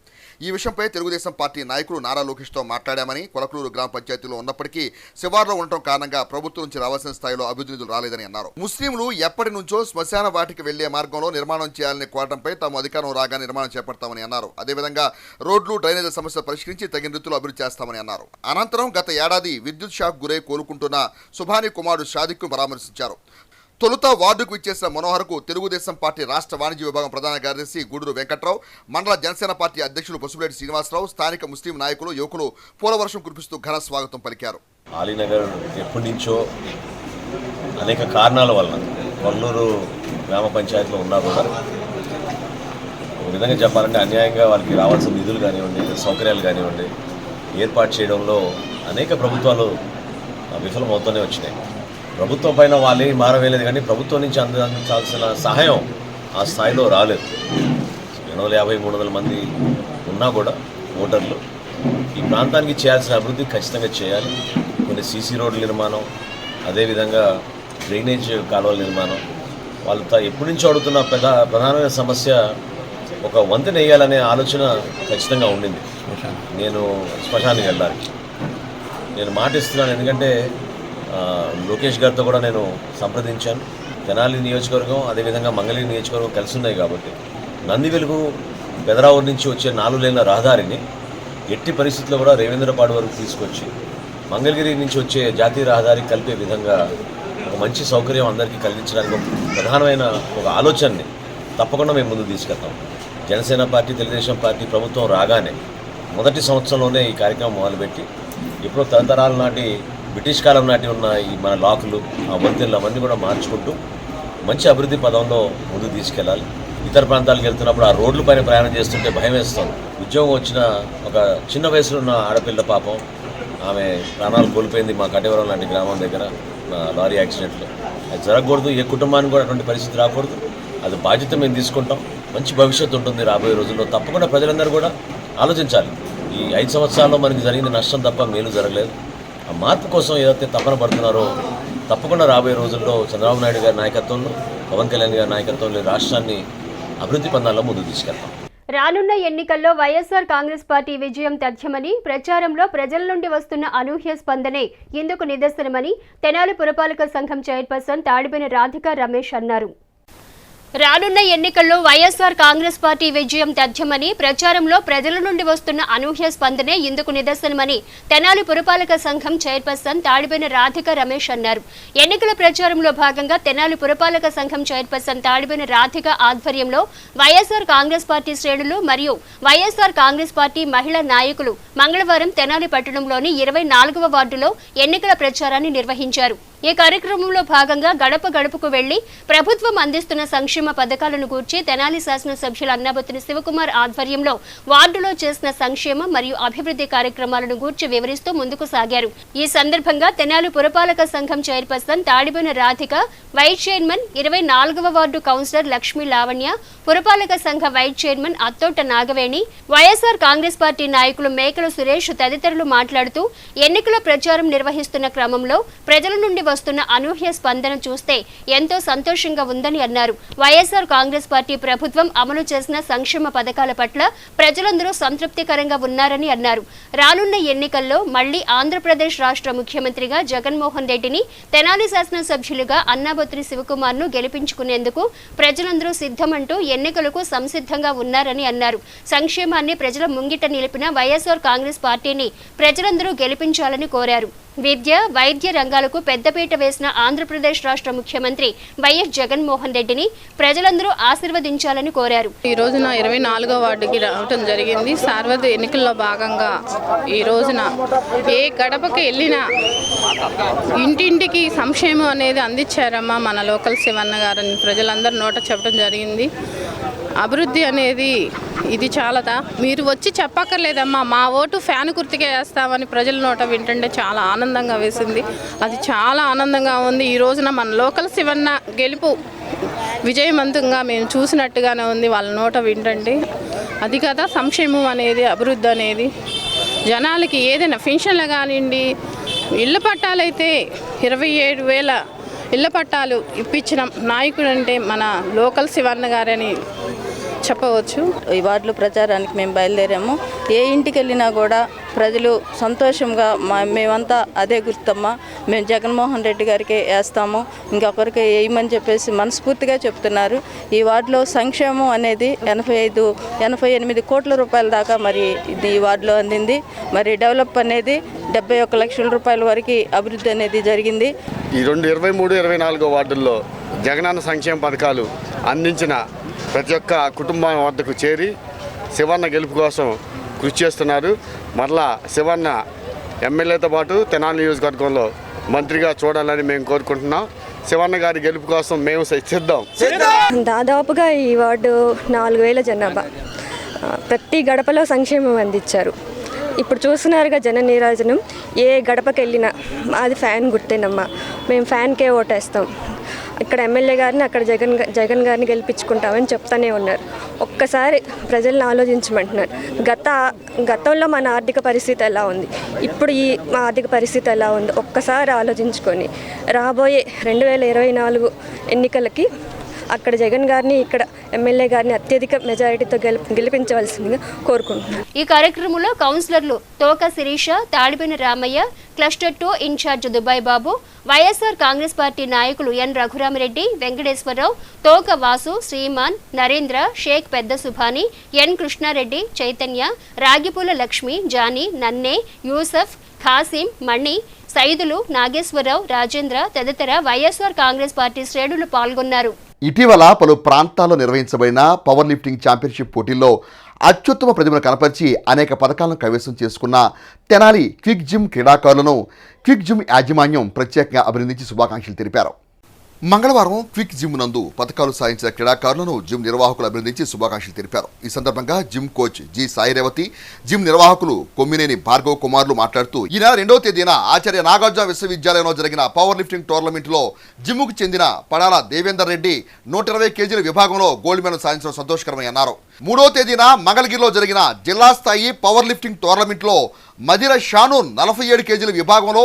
ఈ విషయంపై తెలుగుదేశం పార్టీ నాయకులు నారా లోకేష్తో మాట్లాడామని, కొలకలూరు గ్రామ పంచాయతీలో ఉన్నప్పటికీ శివార్లో ఉండటం కారణంగా ప్రభుత్వం నుంచి రావాల్సిన స్థాయిలో అభివృద్ధి నిధులు రాలేదని అన్నారు. ముస్లింలు ఎప్పటి నుంచో శ్మశాన వాటికి వెళ్లే మార్గంలో నిర్మాణం చేయాలని కోరడంపై తాము అధికారం రాగా నిర్మాణం చేపడతామని అన్నారు. అదేవిధంగా రోడ్లు డ్రైనేజీ సమస్య పరిష్కరించి తగిన రీతిలో అభివృద్ధి చేస్తామని అన్నారు. అనంతరం గత ఏడాది విద్యుత్ షాక్ గురై కోలుకుంటున్న సుభాని కుమారుడు షాదిక్ను పరామర్శించారు. తొలుత వార్డుకు ఇచ్చేసిన మనోహర్కు తెలుగుదేశం పార్టీ రాష్ట్ర వాణిజ్య విభాగం ప్రధాన కార్యదర్శి గూడూరు వెంకట్రావు, మండల జనసేన పార్టీ అధ్యక్షులు పసుపులేటి శ్రీనివాసరావు, స్థానిక ముస్లిం నాయకులు, యువకులు పూలవర్షం కురిపిస్తూ ఘన స్వాగతం పలికారు. అలీనగర్ ఎప్పటి నుంచో అనేక కారణాల వలన కొల్లూరు గ్రామ పంచాయతీలో ఉన్నా కూడా ఒక విధంగా చెప్పాలంటే అన్యాయంగా వాళ్ళకి రావాల్సిన నిధులు కానివ్వండి, సౌకర్యాలు కానివ్వండి ఏర్పాటు చేయడంలో అనేక ప్రభుత్వాలు విఫలమవుతూనే వచ్చినాయి. ప్రభుత్వం పైన వాళ్ళే మారవేయలేదు, కానీ ప్రభుత్వం నుంచి అందించాల్సిన సహాయం ఆ స్థాయిలో రాలేదు. 250-300 మంది ఉన్నా కూడా ఓటర్లు ఈ ప్రాంతానికి చేయాల్సిన అభివృద్ధి ఖచ్చితంగా చేయాలి. కొన్ని సీసీ రోడ్ల నిర్మాణం, అదేవిధంగా డ్రైనేజ్ కాలువల నిర్మాణం, వాళ్ళతో ఎప్పటి నుంచో అడుగుతున్న ప్రధానమైన సమస్య ఒక వంతెన వేయాలనే ఆలోచన ఖచ్చితంగా ఉండింది. నేను శ్మశానికి వెళ్ళడానికి నేను మాటిస్తున్నాను, ఎందుకంటే లోకేష్ గారితో కూడా నేను సంప్రదించాను. తెనాలి నియోజకవర్గం అదేవిధంగా మంగళగిరి నియోజకవర్గం కలిసి ఉన్నాయి కాబట్టి నంది వెలుగు పెదరావూరు నుంచి వచ్చే 4 లేన్ల రహదారిని ఎట్టి పరిస్థితుల్లో కూడా రేవేంద్రపాడు వరకు తీసుకొచ్చి మంగళగిరి నుంచి వచ్చే జాతీయ రహదారికి కలిపే విధంగా ఒక మంచి సౌకర్యం అందరికీ కలిగించడానికి ప్రధానమైన ఒక ఆలోచనని తప్పకుండా మేము ముందుకు తీసుకెళ్తాం. జనసేన పార్టీ, తెలుగుదేశం పార్టీ ప్రభుత్వం రాగానే మొదటి సంవత్సరంలోనే ఈ కార్యక్రమం మొదలుపెట్టి ఇప్పుడు తరతరాల నాటి బ్రిటిష్ కాలం నాటి ఉన్న ఈ మన లాకులు, ఆ వంతెనలు అవన్నీ కూడా మార్చుకుంటూ మంచి అభివృద్ధి పదంలో ముందుకు తీసుకెళ్ళాలి. ఇతర ప్రాంతాలకు వెళ్తున్నప్పుడు ఆ రోడ్ల పైన ప్రయాణం చేస్తుంటే భయం వేస్తుంది. ఉద్యోగం వచ్చిన ఒక చిన్న వయసులో ఉన్న ఆడపిల్ల పాపం ఆమె ప్రాణాలు కోల్పోయింది మా కటివరం లాంటి గ్రామం దగ్గర లారీ యాక్సిడెంట్లో. అది జరగకూడదు, ఏ కుటుంబానికి కూడా అటువంటి పరిస్థితి రాకూడదు. అది బాధ్యత మేము తీసుకుంటాం. మంచి భవిష్యత్తు ఉంటుంది రాబోయే రోజుల్లో. తప్పకుండా ప్రజలందరూ కూడా ఆలోచించాలి. ఈ 5 సంవత్సరాల్లో మనకి జరిగిన నష్టం తప్ప మేలు జరగలేదు. ఆ మార్పు కోసం ఏదైతే తపన పడుతున్నారో తప్పకుండా రాబోయే రోజుల్లో చంద్రబాబు నాయుడు గారి నాయకత్వంలో, పవన్ కళ్యాణ్ గారి నాయకత్వంలో రాష్ట్రాన్ని అభివృద్ధి పందాల్లో ముందుకు తీసుకెళ్తాం. రానున్న ఎన్నికల్లో వైఎస్ఆర్ కాంగ్రెస్ పార్టీ విజయం తథ్యమని, ప్రచారంలో ప్రజల నుండి వస్తున్న అనూహ్య స్పందనే ఇందుకు నిదర్శనమని తెనాలి పురపాలక సంఘం చైర్పర్సన్ తాడిబెన రాధిక రమేష్ అన్నారు. రానున్న ఎన్నికల్లో వైఎస్ఆర్ కాంగ్రెస్ పార్టీ విజయం తథ్యమని, ప్రచారంలో ప్రజల నుండి వస్తున్న అనూహ్య స్పందనే ఇందుకు నిదర్శనమని తెనాలి పురపాలక సంఘం చైర్పర్సన్ తాడిబెన రాధిక రమేష్ అన్నారు. ఎన్నికల ప్రచారంలో భాగంగా తెనాలి పురపాలక సంఘం చైర్పర్సన్ తాడిబెన రాధిక ఆధ్వర్యంలో వైఎస్ఆర్ కాంగ్రెస్ పార్టీ శ్రేణులు మరియు వైఎస్ఆర్ కాంగ్రెస్ పార్టీ మహిళా నాయకులు మంగళవారం తెనాలి పట్టణంలోని 24వ వార్డులో ఎన్నికల ప్రచారాన్ని నిర్వహించారు. ఈ కార్యక్రమంలో భాగంగా గడప గడపకు వెళ్లి ప్రభుత్వం అందిస్తున్న సంక్షేమ పథకాలను గూర్చి తెనాలి శాసనసభ్యులు అన్నాబత్తుని శివకుమార్ ఆధ్వర్యంలో వార్డులో చేసిన సంక్షేమ మరియు అభివృద్ధి కార్యక్రమాలను గూర్చి వివరిస్తూ ముందుకు సాగారు. ఈ సందర్భంగా తెనాలి పురపాలక సంఘం chairperson Tadibena Radhika, vice chairman 24వ వార్డు కౌన్సిలర్ లక్ష్మీ లావణ్య, పురపాలక సంఘ vice chairman Attota Nagaveni, YSR Congress party నాయకులు మేకల సురేష్ తదితరులు మాట్లాడుతూ ఎన్నికల ప్రచారం నిర్వహిస్తున్న క్రమంలో ప్రజల నుండి వస్తున్న అనూహ్య స్పందన చూస్తే ఎంతో సంతోషంగా ఉందని అన్నారు. వైఎస్ఆర్ కాంగ్రెస్ పార్టీ ప్రభుత్వం అమలు చేసిన సంక్షేమ పథకాల పట్ల ప్రజలందరూ సంతృప్తికరంగా ఉన్నారని అన్నారు. రానున్న ఎన్నికల్లో మళ్లీ ఆంధ్రప్రదేశ్ రాష్ట్ర ముఖ్యమంత్రిగా జగన్మోహన్ రెడ్డిని, తెనాలి శాసనసభ్యులుగా అన్నాబత్రి శివకుమార్ను గెలిపించుకునేందుకు ప్రజలందరూ సిద్ధమంటూ ఎన్నికలకు సంసిద్ధంగా ఉన్నారని అన్నారు. సంక్షేమాన్ని ప్రజల ముంగిట నిలిపిన వైఎస్ఆర్ కాంగ్రెస్ పార్టీని ప్రజలందరూ గెలిపించాలని కోరారు. విద్య, వైద్య రంగాలకు పెద్దపీట వేసిన ఆంధ్రప్రదేశ్ రాష్ట్ర ముఖ్యమంత్రి వైఎస్ జగన్మోహన్ రెడ్డిని ప్రజలందరూ ఆశీర్వదించాలని కోరారు. ఈ రోజున 24వ వార్డుకి రావటం జరిగింది. సార్వత్రిక ఎన్నికల్లో భాగంగా ఈ రోజున ఏ గడపకి వెళ్ళినా ఇంటింటికి సంక్షేమం అనేది అందించారమ్మా మన లోకల్ శివన్న గారని ప్రజలందరూ నోట చెప్పడం జరిగింది. అభివృద్ధి అనేది ఇది చాలదా, మీరు వచ్చి చెప్పక్కర్లేదమ్మా, మా ఓటు ఫ్యాన్ గుర్తుకే వేస్తామని ప్రజల నోట వింటుంటే చాలా ఆనందంగా వేసింది. అది చాలా ఆనందంగా ఉంది. ఈ రోజున మన లోకల్ శివన్న గెలుపు విజయవంతంగా మేము చూసినట్టుగానే ఉంది వాళ్ళ నోట వింటుంటే. అది కదా సంక్షేమం అనేది, అభివృద్ధి అనేది. జనాలకి ఏదైనా పెన్షన్లు కానివ్వండి, ఇళ్ళ పట్టాలైతే 27,000 ఇళ్ళ పట్టాలు ఇప్పించిన నాయకుడు అంటే మన లోకల్ శివన్న గారని చెప్పవచ్చు. ఈ వార్డులో ప్రచారానికి మేము బయలుదేరాము. ఏ ఇంటికి వెళ్ళినా కూడా ప్రజలు సంతోషంగా మేమంతా అదే గుర్తమ్మా, మేము జగన్మోహన్ రెడ్డి గారికి వేస్తాము, ఇంకొకరికి వేయమని చెప్పేసి మనస్ఫూర్తిగా చెప్తున్నారు. ఈ వార్డులో సంక్షేమం అనేది 88 కోట్ల రూపాయల దాకా మరి ఇది ఈ వార్డులో అందింది. మరి డెవలప్ అనేది 71 లక్షల రూపాయల వరకు అభివృద్ధి అనేది జరిగింది. ఈ 23, 24 వార్డుల్లో జగనన్న సంక్షేమ పథకాలు అందించిన ప్రతి ఒక్క కుటుంబం వద్దకు చేరి శివన్న గెలుపు కోసం కృషి చేస్తున్నారు. మరలా శివన్న ఎమ్మెల్యేతో పాటు తెనాలి నియోజకవర్గంలో మంత్రిగా చూడాలని మేము కోరుకుంటున్నాం. శివన్న గారి గెలుపు కోసం మేము సిద్ధం. దాదాపుగా ఈ వార్డు 4,000 జనాభా, ప్రతి గడపలో సంక్షేమం అందించారు. ఇప్పుడు చూస్తున్నారుగా జన నీరాజనం. ఏ గడపకి వెళ్ళినా అది ఫ్యాన్ గుర్తేనమ్మా, మేము ఫ్యాన్కే ఓటేస్తాం. ఇక్కడ ఎమ్మెల్యే గారిని, అక్కడ జగన్ గారిని గెలిపించుకుంటామని చెప్తానే ఉన్నారు. ఒక్కసారి ప్రజలను ఆలోచించమంటున్నారు. గతంలో మన ఆర్థిక పరిస్థితి ఎలా ఉంది, ఇప్పుడు ఈ ఆర్థిక పరిస్థితి ఎలా ఉంది ఒక్కసారి ఆలోచించుకొని రాబోయే 2024 ఎన్నికలకి అక్కడ జగన్ గారిని, ఇక్కడ ఎమ్మెల్యే గారిని అత్యధిక మెజారిటీతో గెలిపించవలసిందిగా కోరుకుంటున్నాను. ఈ కార్యక్రమంలో కౌన్సిలర్లు Thoka Sirisha, Tadipeni Ramaiah, cluster 2 incharge Dubai Babu, YSR Congress party నాయకులు ఎన్ రఘురామరెడ్డి, వెంకటేశ్వరరావు, తోక వాసు, శ్రీమాన్, నరేంద్ర, షేక్ పెద్ద సుభాని, ఎన్ కృష్ణారెడ్డి, చైతన్య, రాగిపూల లక్ష్మి, జానీ, నన్నే, యూసఫ్, ఖాసిం, మణి, సైదులు, నాగేశ్వరరావు, రాజేంద్ర తదితర వైఎస్ఆర్ కాంగ్రెస్ పార్టీ శ్రేణులు పాల్గొన్నారు. ఇటీవల పలు ప్రాంతాల్లో నిర్వహించబడిన పవర్ లిఫ్టింగ్ ఛాంపియన్షిప్ పోటీల్లో అత్యుత్తమ ప్రతిభను కనపరిచి అనేక పథకాలను కైవసం చేసుకున్న తెనాలి క్విక్ జిమ్ క్రీడాకారులను క్విక్ జిమ్ యాజమాన్యం ప్రత్యేకంగా అభినందించి శుభాకాంక్షలు తెలిపారు. మంగళవారం క్విక్ జిమ్ నందు పథకాలు సాధించిన క్రీడాకారులను జిమ్ నిర్వాహకులు అభినందించి శుభాకాంక్షలు తెలిపారు. ఈ సందర్భంగా gym coach G Sai Revathi, gym నిర్వాహకులు కొమ్మినేని భార్గవ్ కుమార్లు మాట్లాడుతూ ఈ నెల 2వ తేదీన ఆచార్య నాగార్జున విశ్వవిద్యాలయంలో జరిగిన పవర్ లిఫ్టింగ్ టోర్నమెంట్లో జిమ్ముకు చెందిన పడాల దేవేందర్ రెడ్డి 120 కేజీల విభాగంలో గోల్డ్ మెడల్ సాధించడం సంతోషకరమని అన్నారు. 3వ తేదీన మంగళగిరిలో జరిగిన జిల్లా స్థాయి పవర్ లిఫ్టింగ్ టోర్నమెంట్లో మదిర షానూన్ 47 కేజీల విభాగంలో,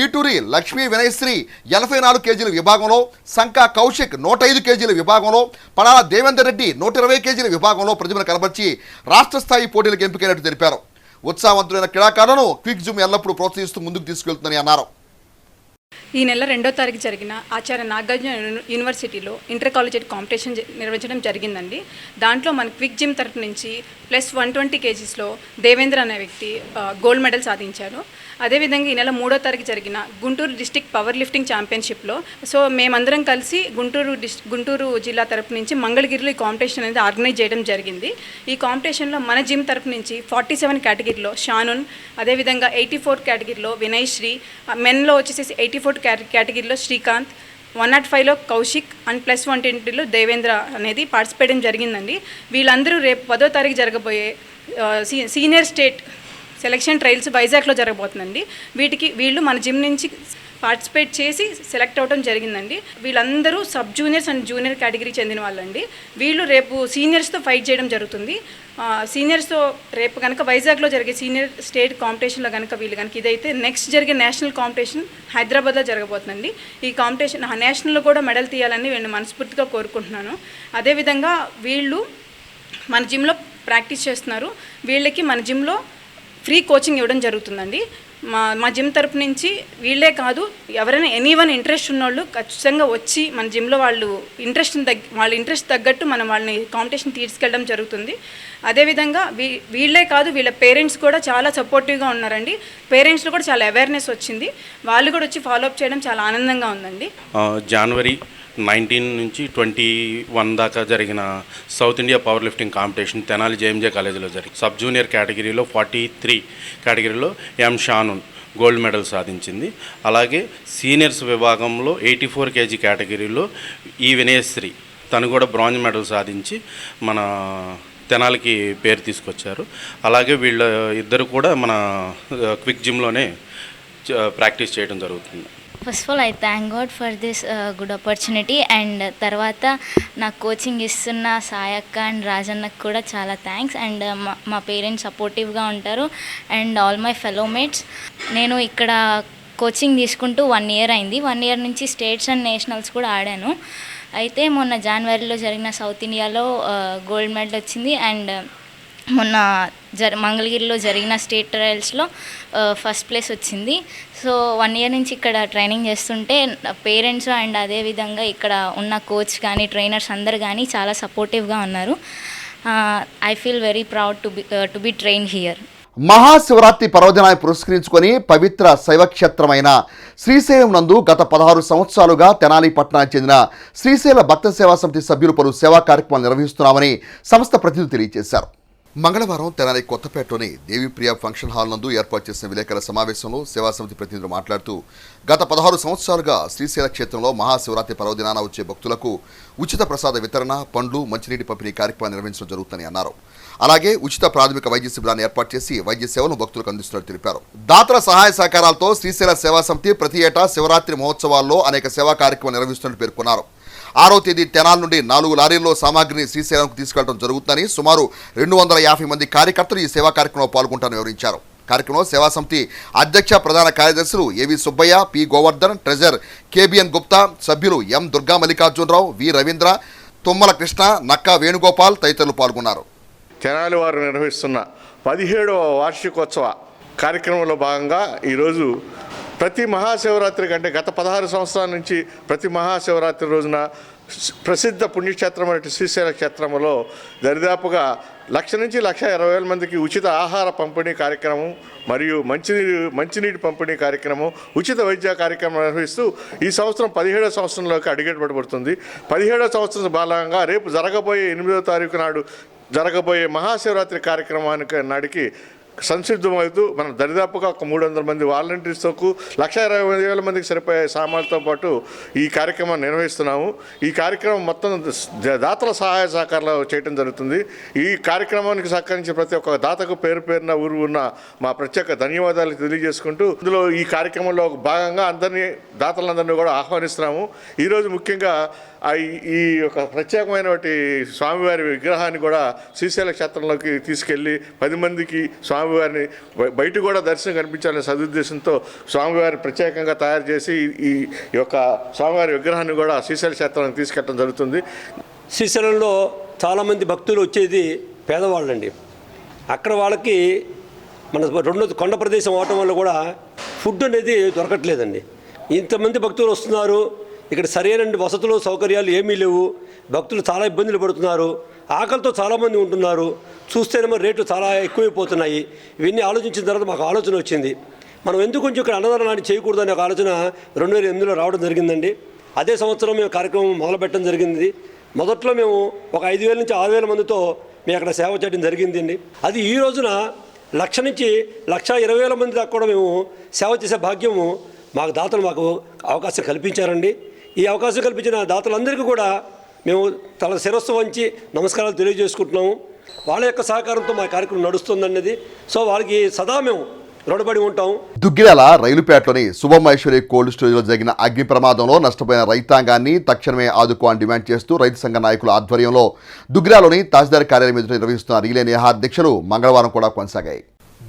ఈటూరి లక్ష్మీ వినయశ్రీ 84 కేజీల విభాగంలో, సంకా కౌశిక్ 105 కేజీల విభాగంలో, పడాల దేవేందర్ రెడ్డి 120 కేజీల విభాగంలో ప్రతిభను కనబర్చి రాష్ట్ర స్థాయి పోటీలకు ఎంపికైనట్టు తెలిపారు. ఉత్సాహవంతులైన క్రీడాకారులను క్విక్ జిమ్ ఎల్లప్పుడూ ప్రోత్సహిస్తూ ముందుకు తీసుకెళ్తుందని అన్నారు. ఈ నెల 2వ తారీఖు జరిగిన ఆచార్య నాగార్జున యూనివర్సిటీలో ఇంటర్ కాలేజియేట్ కాంపిటీషన్ నిర్వహించడం జరిగిందండి. దాంట్లో మన క్విక్ జిమ్ తరఫు నుంచి ప్లస్ 120 కేజీస్లో దేవేంద్ర అనే వ్యక్తి గోల్డ్ మెడల్ సాధించారు. అదేవిధంగా ఈ నెల 3వ తారీఖు జరిగిన గుంటూరు డిస్టిక్ పవర్ లిఫ్టింగ్ ఛాంపియన్షిప్లో మేమందరం కలిసి గుంటూరు జిల్లా తరపు నుంచి మంగళగిరిలో ఈ కాంపిటీషన్ అనేది ఆర్గనైజ్ చేయడం జరిగింది. ఈ కాంపిటీషన్లో మన జిమ్ తరపు నుంచి 47 కేటగిరీలో షానున్, అదేవిధంగా 84 కేటగిరీలో వినయశ్రీ, మెన్లో వచ్చేసి 84 కేటగిరీలో శ్రీకాంత్, 105లో కౌశిక్ అండ్ ప్లస్ 120లో దేవేంద్ర అనేది పార్టిసిపేట్ జరిగిందండి. వీళ్ళందరూ రేపు 10వ తారీఖు జరగబోయే సీనియర్ స్టేట్ సెలక్షన్ ట్రయల్స్ వైజాగ్లో జరగబోతుందండి. వీళ్ళు మన జిమ్ నుంచి పార్టిసిపేట్ చేసి సెలెక్ట్ అవ్వడం జరిగిందండి. వీళ్ళందరూ sub juniors and junior category చెందిన వాళ్ళండి. వీళ్ళు రేపు సీనియర్స్తో ఫైట్ చేయడం జరుగుతుంది. సీనియర్స్తో రేపు కనుక వైజాగ్లో జరిగే సీనియర్ స్టేట్ కాంపిటీషన్లో కనుక వీళ్ళు కనుక ఇదైతే నెక్స్ట్ జరిగే నేషనల్ కాంపిటీషన్ హైదరాబాద్లో జరగబోతుందండి. ఈ కాంపిటీషన్ నేషనల్లో కూడా మెడల్ తీయాలని నేను మనస్ఫూర్తిగా కోరుకుంటున్నాను. అదేవిధంగా వీళ్ళు మన జిమ్లో ప్రాక్టీస్ చేస్తున్నారు. వీళ్ళకి మన జిమ్లో ఫ్రీ కోచింగ్ ఇవ్వడం జరుగుతుందండి. మా జిమ్ తరపు నుంచి వీళ్ళే కాదు, ఎవరైనా ఎనీవన్ ఇంట్రెస్ట్ ఉన్నోళ్ళు ఖచ్చితంగా వచ్చి మన జిమ్లో వాళ్ళ ఇంట్రెస్ట్ తగ్గట్టు మనం వాళ్ళని కాంపిటీషన్ తీసుకెళ్ళడం జరుగుతుంది. అదేవిధంగా వీళ్ళే కాదు, వీళ్ళ పేరెంట్స్ కూడా చాలా సపోర్టివ్గా ఉన్నారండి. పేరెంట్స్లో కూడా చాలా అవేర్నెస్ వచ్చింది. వాళ్ళు కూడా వచ్చి ఫాలోఅప్ చేయడం చాలా ఆనందంగా ఉందండి. జనవరి 19 నుంచి 21 దాకా జరిగిన south India power lifting competition Tenali JMJ కాలేజీలో జరిగింది. సబ్ జూనియర్ కేటగిరీలో 43 కేటగిరీలో ఎం షానున్ గోల్డ్ మెడల్ సాధించింది. అలాగే సీనియర్స్ విభాగంలో 84 కేజీ కేటగిరీలో ఈ వినయశ్రీ తను కూడా బ్రాంజ్ మెడల్ సాధించి మన తెనాలికి పేరు తీసుకొచ్చారు. అలాగే వీళ్ళ ఇద్దరు కూడా మన క్విక్ జిమ్లోనే ప్రాక్టీస్ చేయడం జరుగుతుంది. First of all I thank God for this good opportunity. And తర్వాత నాకు కోచింగ్ ఇస్తున్న సాయక్క అండ్ రాజన్నకు కూడా చాలా థ్యాంక్స్. అండ్ మా పేరెంట్స్ సపోర్టివ్గా ఉంటారు and all my fellow mates. నేను ఇక్కడ కోచింగ్ తీసుకుంటూ 1 ఇయర్ అయింది. 1 ఇయర్ నుంచి స్టేట్స్ అండ్ నేషనల్స్ కూడా ఆడాను. అయితే మొన్న జనవరిలో జరిగిన సౌత్ ఇండియాలో గోల్డ్ మెడల్ వచ్చింది. అండ్ మొన్న మంగళగిరిలో జరిగిన స్టేట్ ట్రయల్స్లో ఫస్ట్ ప్లేస్ వచ్చింది. సో 1 ఇయర్ నుంచి ఇక్కడ ట్రైనింగ్ చేస్తుంటే పేరెంట్స్ అండ్ అదేవిధంగా ఇక్కడ ఉన్న కోచ్ కానీ ట్రైనర్స్ అందరు కానీ చాలా సపోర్టివ్గా ఉన్నారు. I feel very proud to be train here. Mahashivratri పర్వదినాన్ని పురస్కరించుకొని పవిత్ర శైవక్షేత్రమైన శ్రీశైలం నందు గత 16 సంవత్సరాలుగా తెనాలి పట్టణానికి చెందిన శ్రీశైల భక్త సేవా సమితి సభ్యులు పలు సేవా కార్యక్రమాలు నిర్వహిస్తున్నామని సంస్థ ప్రతినిధులు తెలియజేశారు. మంగళవారం తెనాలి కొత్తపేటలోని దేవిప్రియ ఫంక్షన్ హాల్ నందు ఏర్పాటు చేసిన విలేకరుల సమావేశంలో సేవా సమితి ప్రతినిధులు మాట్లాడుతూ గత 16 సంవత్సరాలుగా శ్రీశైల క్షేత్రంలో మహాశివరాత్రి పర్వదినాన వచ్చే భక్తులకు ఉచిత ప్రసాద వితరణ, పండ్లు, మంచినీటి పంపిణీ కార్యక్రమాన్ని నిర్వహించడం జరుగుతుందని అన్నారు. అలాగే ఉచిత ప్రాథమిక వైద్య శిబిరాన్ని ఏర్పాటు చేసి వైద్య సేవలను భక్తులకు అందిస్తున్నట్టు తెలిపారు. దాతల సహాయ సహకారాలతో శ్రీశైల సేవా సమితి ప్రతి ఏటా శివరాత్రి మహోత్సవాల్లో అనేక సేవా కార్యక్రమాలు నిర్వహిస్తున్నట్టు పేర్కొన్నారు. 6వ తేదీ తెనాలి నుండి 4 లారీల్లో సామాగ్రిని శ్రీశైలంకు తీసుకెళ్లడం జరుగుతుందని, సుమారు 250 మంది కార్యకర్తలు ఈ సేవా కార్యక్రమంలో పాల్గొంటారని వివరించారు. కార్యక్రమంలో సేవా సమితి అధ్యక్ష ప్రధాన కార్యదర్శులు ఏవి Subbaiah, P Govardhan, treasure KBN Gupta, సభ్యులు ఎం దుర్గా మల్లికార్జునరావు, వి రవీంద్ర, తుమ్మల కృష్ణ, నక్కా వేణుగోపాల్ తదితరులు పాల్గొన్నారు. తెనాలి వారు నిర్వహిస్తున్న 17వ వార్షికోత్సవ కార్యక్రమంలో భాగంగా ఈరోజు ప్రతి మహాశివరాత్రి కంటే గత 16 సంవత్సరాల నుంచి ప్రతి మహాశివరాత్రి రోజున ప్రసిద్ధ పుణ్యక్షేత్రమైన శ్రీశైల క్షేత్రంలో దరిదాపుగా 1,00,000 నుంచి 1,20,000 మందికి ఉచిత ఆహార పంపిణీ కార్యక్రమం మరియు మంచినీటి పంపిణీ కార్యక్రమం, ఉచిత వైద్య కార్యక్రమం నిర్వహిస్తూ ఈ సంవత్సరం 17వ సంవత్సరంలోకి అడుగుపెట్టబడుతుంది. 17వ సంవత్సరం భాగంగా రేపు జరగబోయే 8వ తారీఖు నాడు జరగబోయే మహాశివరాత్రి కార్యక్రమానికి నాటికి సంసిద్ధమవుతూ మనం దరిదాపుగా ఒక 300 మంది వాలంటీర్స్తో 1,20,000 మందికి సరిపోయే సామాన్లతో పాటు ఈ కార్యక్రమాన్ని నిర్వహిస్తున్నాము. ఈ కార్యక్రమం మొత్తం దాతల సహాయ సహకారాలు చేయడం జరుగుతుంది. ఈ కార్యక్రమానికి సహకరించిన ప్రతి ఒక్క దాతకు పేరు పేరున ఊరు ఉన్న మా ప్రత్యేక ధన్యవాదాలు తెలియజేసుకుంటూ ఇందులో ఈ కార్యక్రమంలో భాగంగా దాతలందరినీ కూడా ఆహ్వానిస్తున్నాము. ఈరోజు ముఖ్యంగా ఈ యొక్క ప్రత్యేకమైనటువంటి స్వామివారి విగ్రహాన్ని కూడా శ్రీశైల క్షేత్రంలోకి తీసుకెళ్ళి 10 మందికి స్వామివారిని బయట కూడా దర్శనం కనిపించాలనే సదుద్దేశంతో స్వామివారి ప్రత్యేకంగా తయారు చేసి ఈ యొక్క స్వామివారి విగ్రహాన్ని కూడా శ్రీశైల క్షేత్రానికి తీసుకెళ్ళడం జరుగుతుంది. శ్రీశైలంలో చాలామంది భక్తులు వచ్చేది పేదవాళ్ళండి. అక్కడ వాళ్ళకి మన రెండో కొండ ప్రదేశం అవటం వల్ల కూడా ఫుడ్ అనేది దొరకట్లేదండి. ఇంతమంది భక్తులు వస్తున్నారు, ఇక్కడ సరైన వసతులు సౌకర్యాలు ఏమీ లేవు, భక్తులు చాలా ఇబ్బందులు పడుతున్నారు, ఆకలితో చాలామంది ఉంటున్నారు, చూస్తేనేమో రేట్లు చాలా ఎక్కువైపోతున్నాయి. ఇవన్నీ ఆలోచించిన తర్వాత మాకు ఆలోచన వచ్చింది, మనం ఎందుకు కొంచెం ఇక్కడ అన్నదానాన్ని చేయకూడదు అనే ఒక ఆలోచన 2008లో రావడం జరిగిందండి. అదే సంవత్సరం మేము కార్యక్రమం మొదలుపెట్టడం జరిగింది. మొదట్లో మేము ఒక 5,000 నుంచి 6,000 మందితో మేము అక్కడ సేవ చేయడం జరిగిందండి. అది ఈ రోజున 1,00,000 నుంచి 1,20,000 మంది దాకా కూడా మేము సేవ చేసే భాగ్యము దాతలు మాకు అవకాశం కల్పించారండి. ఈ అవకాశం కల్పించిన దాతలందరికీ కూడా మేము తల శిరస్సు వంచి నమస్కారాలు తెలియజేసుకుంటున్నాము. వాళ్ళ యొక్క సహకారంతో మా కార్యక్రమం నడుస్తుందన్నది. సో వాళ్ళకి సదా మేము రుణపడి ఉంటాం. దుగ్గిరాల రైలుపేటలోని శుభమహేశ్వరి కోల్డ్ స్టోరేజ్లో జరిగిన అగ్ని ప్రమాదంలో నష్టపోయిన రైతాంగాన్ని తక్షణమే ఆదుకోవాలని డిమాండ్ చేస్తూ రైతు సంఘ నాయకుల ఆధ్వర్యంలో దుగ్గిరాలోని తహసీల్దార్ కార్యాలయం ఎదుట నిర్వహిస్తున్న రిలే నిరాహార దీక్షలు మంగళవారం కూడా కొనసాగాయి.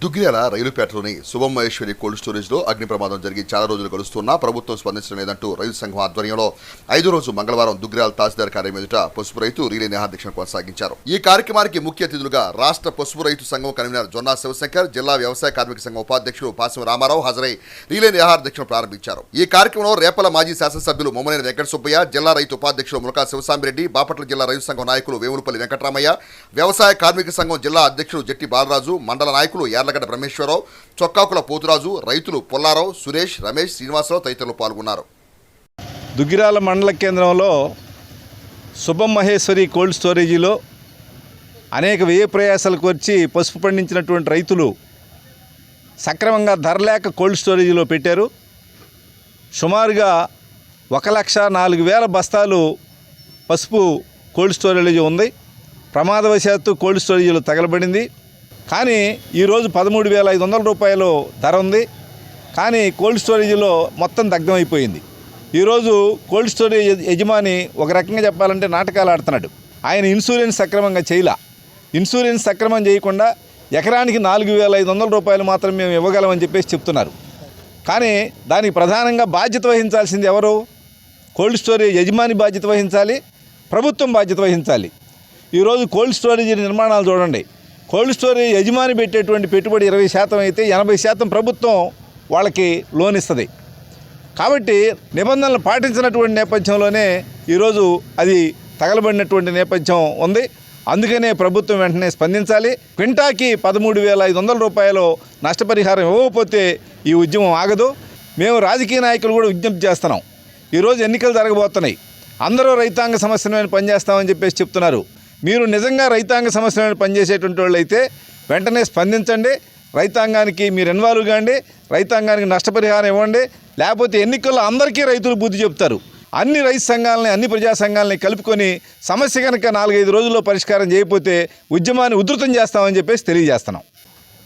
దుగ్గిరాల రైలుపేటలోని శుభమహేశ్వరి కోల్డ్ స్టోరేజ్లో అగ్ని ప్రమాదం జరిగి చాలా రోజులు గడుస్తున్నా ప్రభుత్వం స్పందించడం లేదంటూ రైతు సంఘం ఆధ్వర్యంలో 5వ రోజు మంగళవారం దుగ్గిరాల తహసీల్దార్ కార్యాలయం ఎదుట పసుపు రైతు రిలే నిరాహార దీక్షను కొనసాగించారు. ఈ కార్యక్రమానికి ముఖ్య అతిథులుగా రాష్ట్ర పసుపు రైతు సంఘం కన్వీనర్ జొన్నా శివశంకర్, జిల్లా వ్యవసాయ కార్మిక సంఘం ఉపాధ్యక్షుడు పాసం రామారావు హాజరై రిలే నిరాహార దీక్షను ప్రారంభించారు. ఈ కార్యక్రమంలో రేపల మాజీ శాసనసభ్యులు మొమ్మనేని వెంకట సుబ్బయ్య, జిల్లా రైతు ఉపాధ్యక్షులు ములకా శివసామిరెడ్డి, బాపట్ల జిల్లా రైతు సంఘం నాయకులు వేములపల్లి వెంకటరామయ్య, వ్యవసాయ కార్మిక సంఘం జిల్లా అధ్యక్షుడు జట్టి బాలరాజు, మండల నాయకులు యార్లగడ్డ బ్రహ్మేశ్వరరావు, చొక్కాకుల పోతురాజు, రైతులు పుల్లారావు, సురేష్, రమేష్, శ్రీనివాసరావు తదితరులు పాల్గొన్నారు. దుగ్గిరాల మండల కేంద్రంలో శుభమహేశ్వరి కోల్డ్ స్టోరేజీలో అనేక వ్యయ ప్రయాసాలకు వచ్చి పసుపు పండించినటువంటి రైతులు సక్రమంగా ధర లేక కోల్డ్ స్టోరేజీలో పెట్టారు. సుమారుగా 1,04,000 బస్తాలు పసుపు కోల్డ్ స్టోరేజీ ఉంది. ప్రమాదవశాత్తు కోల్డ్ స్టోరేజీలో తగలబడింది. కానీ ఈరోజు 13,500 రూపాయలు ధర ఉంది. కానీ కోల్డ్ స్టోరేజీలో మొత్తం దగ్ధమైపోయింది. ఈరోజు కోల్డ్ స్టోరేజ్ యజమాని ఒక రకంగా చెప్పాలంటే నాటకాలు ఆడుతున్నాడు. ఆయన ఇన్సూరెన్స్ సక్రమంగా చేయలా. ఇన్సూరెన్స్ సక్రమం చేయకుండా ఎకరానికి 4,500 రూపాయలు మాత్రం మేము ఇవ్వగలమని చెప్పేసి చెప్తున్నారు. కానీ దానికి ప్రధానంగా బాధ్యత వహించాల్సింది ఎవరు? కోల్డ్ స్టోరేజ్ యజమాని బాధ్యత వహించాలి, ప్రభుత్వం బాధ్యత వహించాలి. ఈరోజు కోల్డ్ స్టోరేజ్ నిర్మాణాలు చూడండి. కోల్డ్ స్టోరేజ్ యజమాని పెట్టేటువంటి పెట్టుబడి 20% అయితే 80% ప్రభుత్వం వాళ్ళకి లోన్ ఇస్తుంది. కాబట్టి నిబంధనలు పాటించినటువంటి నేపథ్యంలోనే ఈరోజు అది తగలబడినటువంటి నేపథ్యం ఉంది. అందుకనే ప్రభుత్వం వెంటనే స్పందించాలి. క్వింటాకి 13,500 రూపాయలు నష్టపరిహారం ఇవ్వకపోతే ఈ ఉద్యమం ఆగదు. మేము రాజకీయ నాయకులు కూడా విజ్ఞప్తి చేస్తున్నాం. ఈరోజు ఎన్నికలు జరగబోతున్నాయి. అందరూ రైతాంగ సమస్యల మీద పనిచేస్తామని చెప్పేసి చెప్తున్నారు. మీరు నిజంగా రైతాంగ సమస్యల మీద పనిచేసేటువంటి వాళ్ళు అయితే వెంటనే స్పందించండి. రైతాంగానికి మీరు ఇన్వాల్వ్ కాండి, రైతాంగానికి నష్టపరిహారం ఇవ్వండి. లేకపోతే ఎన్నికల్లో అందరికీ రైతులు బుద్ధి చెప్తారు. అన్ని రైతు సంఘాలని, అన్ని ప్రజా సంఘాలని కలుపుకొని సమస్య కనుక 4-5 రోజుల్లో పరిష్కారం చేయకపోతే ఉద్యమాన్ని ఉధృతం చేస్తామని చెప్పేసి తెలియజేస్తున్నాం.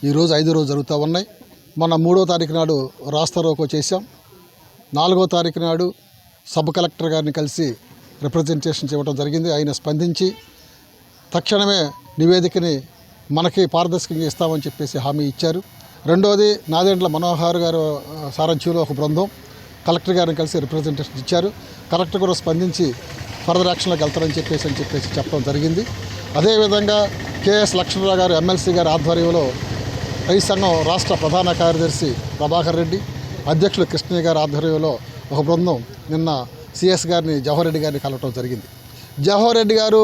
ఈరోజు 5 రోజులు జరుగుతూ ఉన్నాయి. మొన్న 3వ తారీఖు నాడు రాస్తా రోకో చేశాం. 4వ తారీఖు నాడు సబ్ కలెక్టర్ గారిని కలిసి రిప్రజెంటేషన్స్ ఇవ్వడం జరిగింది. ఆయన స్పందించి తక్షణమే నివేదికని మనకి పారదర్శకంగా ఇస్తామని చెప్పేసి హామీ ఇచ్చారు. రెండోది నాదెండ్ల మనోహర్ గారు సారథ్యంలో ఒక బృందం కలెక్టర్ గారిని కలిసి రిప్రజెంటేషన్ ఇచ్చారు. కలెక్టర్ కూడా స్పందించి ఫర్దర్ యాక్షన్లోకి వెళ్తారని చెప్పేసి చెప్పడం జరిగింది. అదేవిధంగా కేఎస్ లక్ష్మణరావు గారు ఎమ్మెల్సీ గారి ఆధ్వర్యంలో రైతు సంఘం రాష్ట్ర ప్రధాన కార్యదర్శి ప్రభాకర్ రెడ్డి, అధ్యక్షులు కృష్ణయ్య గారి ఆధ్వర్యంలో ఒక బృందం నిన్న సిఎస్ గారిని జవహర్ రెడ్డి గారిని కలవటం జరిగింది. జవహర్ రెడ్డి గారు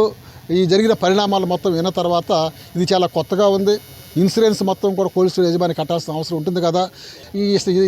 ఈ జరిగిన పరిణామాలు మొత్తం విన్న తర్వాత ఇది చాలా కొత్తగా ఉంది. ఇన్సూరెన్స్ మొత్తం కూడా కోల్డ్ స్టోరేజ్ యజమాని కట్టాల్సిన అవసరం ఉంటుంది కదా. ఈ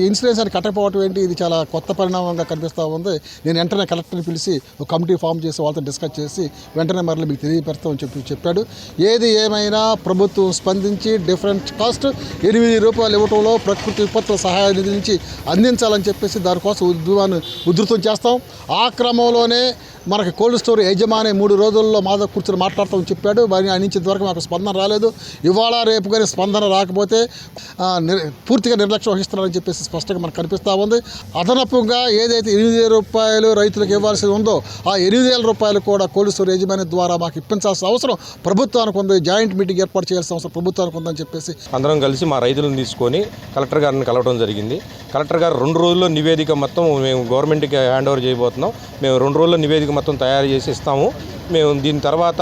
ఇన్సూరెన్స్ అని కట్టకపోవటం ఏంటి? ఇది చాలా కొత్త పరిణామంగా కనిపిస్తూ ఉంది. నేను వెంటనే కలెక్టర్ని పిలిచి ఒక కమిటీ ఫామ్ చేసి వాళ్ళతో డిస్కస్ చేసి వెంటనే మరలా మీకు తెలియపరుస్తామని చెప్పాడు. ఏది ఏమైనా ప్రభుత్వం స్పందించి డిఫరెంట్ కాస్ట్ 8 రూపాయలు ఇవ్వడంలో ప్రకృతి విపత్తుల సహాయ నిధి నుంచి అందించాలని చెప్పేసి దానికోసం ఉద్యమాన్ని ఉధృతం చేస్తాం. ఆ క్రమంలోనే మనకి కోల్డ్ స్టోర్ యజమాని 3 రోజుల్లో మాతో కూర్చొని మాట్లాడతామని చెప్పాడు. ఆయన నుంచి ఇంతవరకు మాకు స్పందన రాలేదు. ఇవాళ రేపు కానీ స్పందన రాకపోతే పూర్తిగా నిర్లక్ష్యం వహిస్తున్నారని చెప్పేసి స్పష్టంగా మనకు కనిపిస్తూ ఉంది. అదనపుగా ఏదైతే 8,000 రూపాయలు రైతులకు ఇవ్వాల్సి ఉందో ఆ 8,000 రూపాయలు కూడా కోల్డ్ స్టోర్ యజమాని ద్వారా మాకు ఇప్పించాల్సిన అవసరం ప్రభుత్వానికి ఉంది. జాయింట్ మీటింగ్ ఏర్పాటు చేయాల్సిన అవసరం ప్రభుత్వానికి ఉందని చెప్పేసి అందరం కలిసి మా రైతులను తీసుకొని కలెక్టర్ గారిని కలవడం జరిగింది. కలెక్టర్ గారు 2 రోజుల్లో నివేదిక మొత్తం మేము గవర్నమెంట్కి హ్యాండ్ ఓవర్ చేయబోతున్నాం. మేము 2 రోజుల్లో నివేదిక మొత్తం తయారు చేసి ఇస్తాము. మేము దీని తర్వాత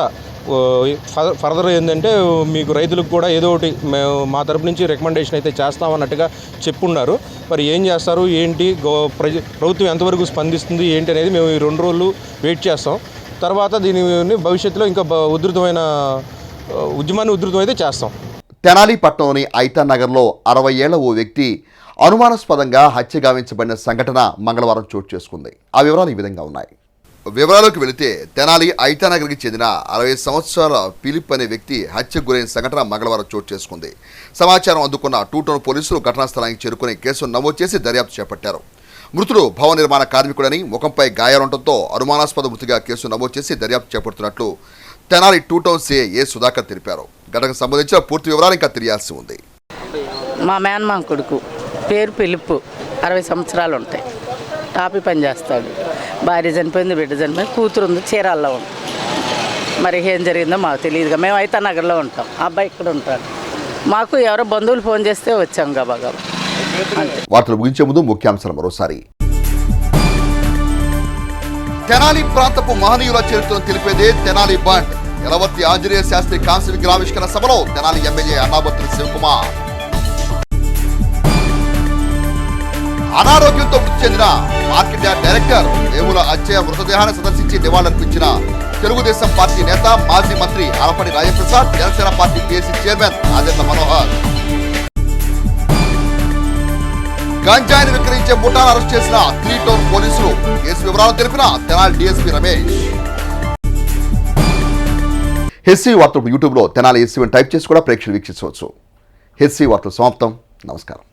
ఫర్దర్ ఏంటంటే మీకు రైతులకు కూడా ఏదో ఒకటి మేము మా తరపు నుంచి రికమెండేషన్ అయితే చేస్తామన్నట్టుగా చెప్పున్నారు. మరి ఏం చేస్తారు ఏంటి, ప్రభుత్వం ఎంతవరకు స్పందిస్తుంది ఏంటి అనేది మేము ఈ 2 రోజులు వెయిట్ చేస్తాం. తర్వాత దీని భవిష్యత్తులో ఇంకా ఉధృతమైన ఉద్యమాన్ని ఉధృతమైతే చేస్తాం. తెనాలి పట్టణంలోని ఐతా నగర్లో 60 ఏళ్ల ఓ వ్యక్తి అనుమానాస్పదంగా హత్య గావించబడిన సంఘటన మంగళవారం చోటు చేసుకుంది. ఆ వివరాలు ఈ విధంగా ఉన్నాయి. వివరాలకు వెళితే తెనాలి ఐతానగర్కి చెందిన 60 సంవత్సరాల ఫిలిప్ అనే వ్యక్తి హత్యకు గురైన సంఘటన మంగళవారం చోటు చేసుకుంది. సమాచారం అందుకున్న 2 టౌన్ పోలీసులు ఘటనా స్థలానికి చేరుకుని కేసును నమోదు చేసి దర్యాప్తు చేపట్టారు. మృతుడు భవన నిర్మాణ కార్మికుడని ముఖంపై గాయాలుండటంతో అనుమానాస్పద మృతిగా కేసు నమోదు చేసి దర్యాప్తు చేపడుతున్నట్లు తెనాలి 2 టౌన్ సిఐ ఏ సుధాకర్ తెలిపారు. ఘటనకు సంబంధించిన పూర్తి వివరాలు ఇంకా తెలియాల్సి ఉంది. మా మేనమా కొడుకు పేరు పిలుపు, 60 సంవత్సరాలు ఉంటాయి. టాపీ పని చేస్తాడు. భార్య చనిపోయింది, బిడ్డ చనిపోయింది, కూతురు ఉంది, చీరాల్లో ఉంది. మరి ఏం జరిగిందో మాకు తెలియదుగా. మేము అయితే నగర్లో ఉంటాం, అబ్బాయి ఇక్కడ ఉంటాడు. మాకు ఎవరో బంధువులు ఫోన్ చేస్తే వచ్చాం గబాగా. వార్తలు ముగించే ముందు ముఖ్యాంశాలు మరోసారి. తెనాలి ప్రాంతపు మహనీయుల చరిత్రను తెలిపేదే తెనాలి బండ్. యలవర్తి ఆంజనేయ శాస్త్రి కాంస్య విగ్రహావిష్కరణ సభలో తెనాలి ఎమ్మెల్యే అన్నాబత్తుల శివకుమార్. అనారోగ్యంతో మృతి చెందిన market yard director Vemula Achchayya మృతదేహాన్ని సందర్శించి నివాళులర్పించిన తెలుగుదేశం పార్టీ నేత మాజీ మంత్రి Alapati Rajaprasad, Janasena party PSC chairman Aditya Manohar. గంజాయిని విక్రయించే ముఠాను అరెస్ట్ చేసిన 3 టౌన్ పోలీసులు. కేసు వివరాలు తెలిపిన తెనాలి డీఎస్పీ రమేష్. హెచ్సీ వార్తలు యూట్యూబ్లో తెనాలి హెచ్సీ టైప్ చేసి కూడా ప్రేక్షకులు వీక్షించవచ్చు. హెచ్సీ వార్తలు సమాప్తం. నమస్కారం.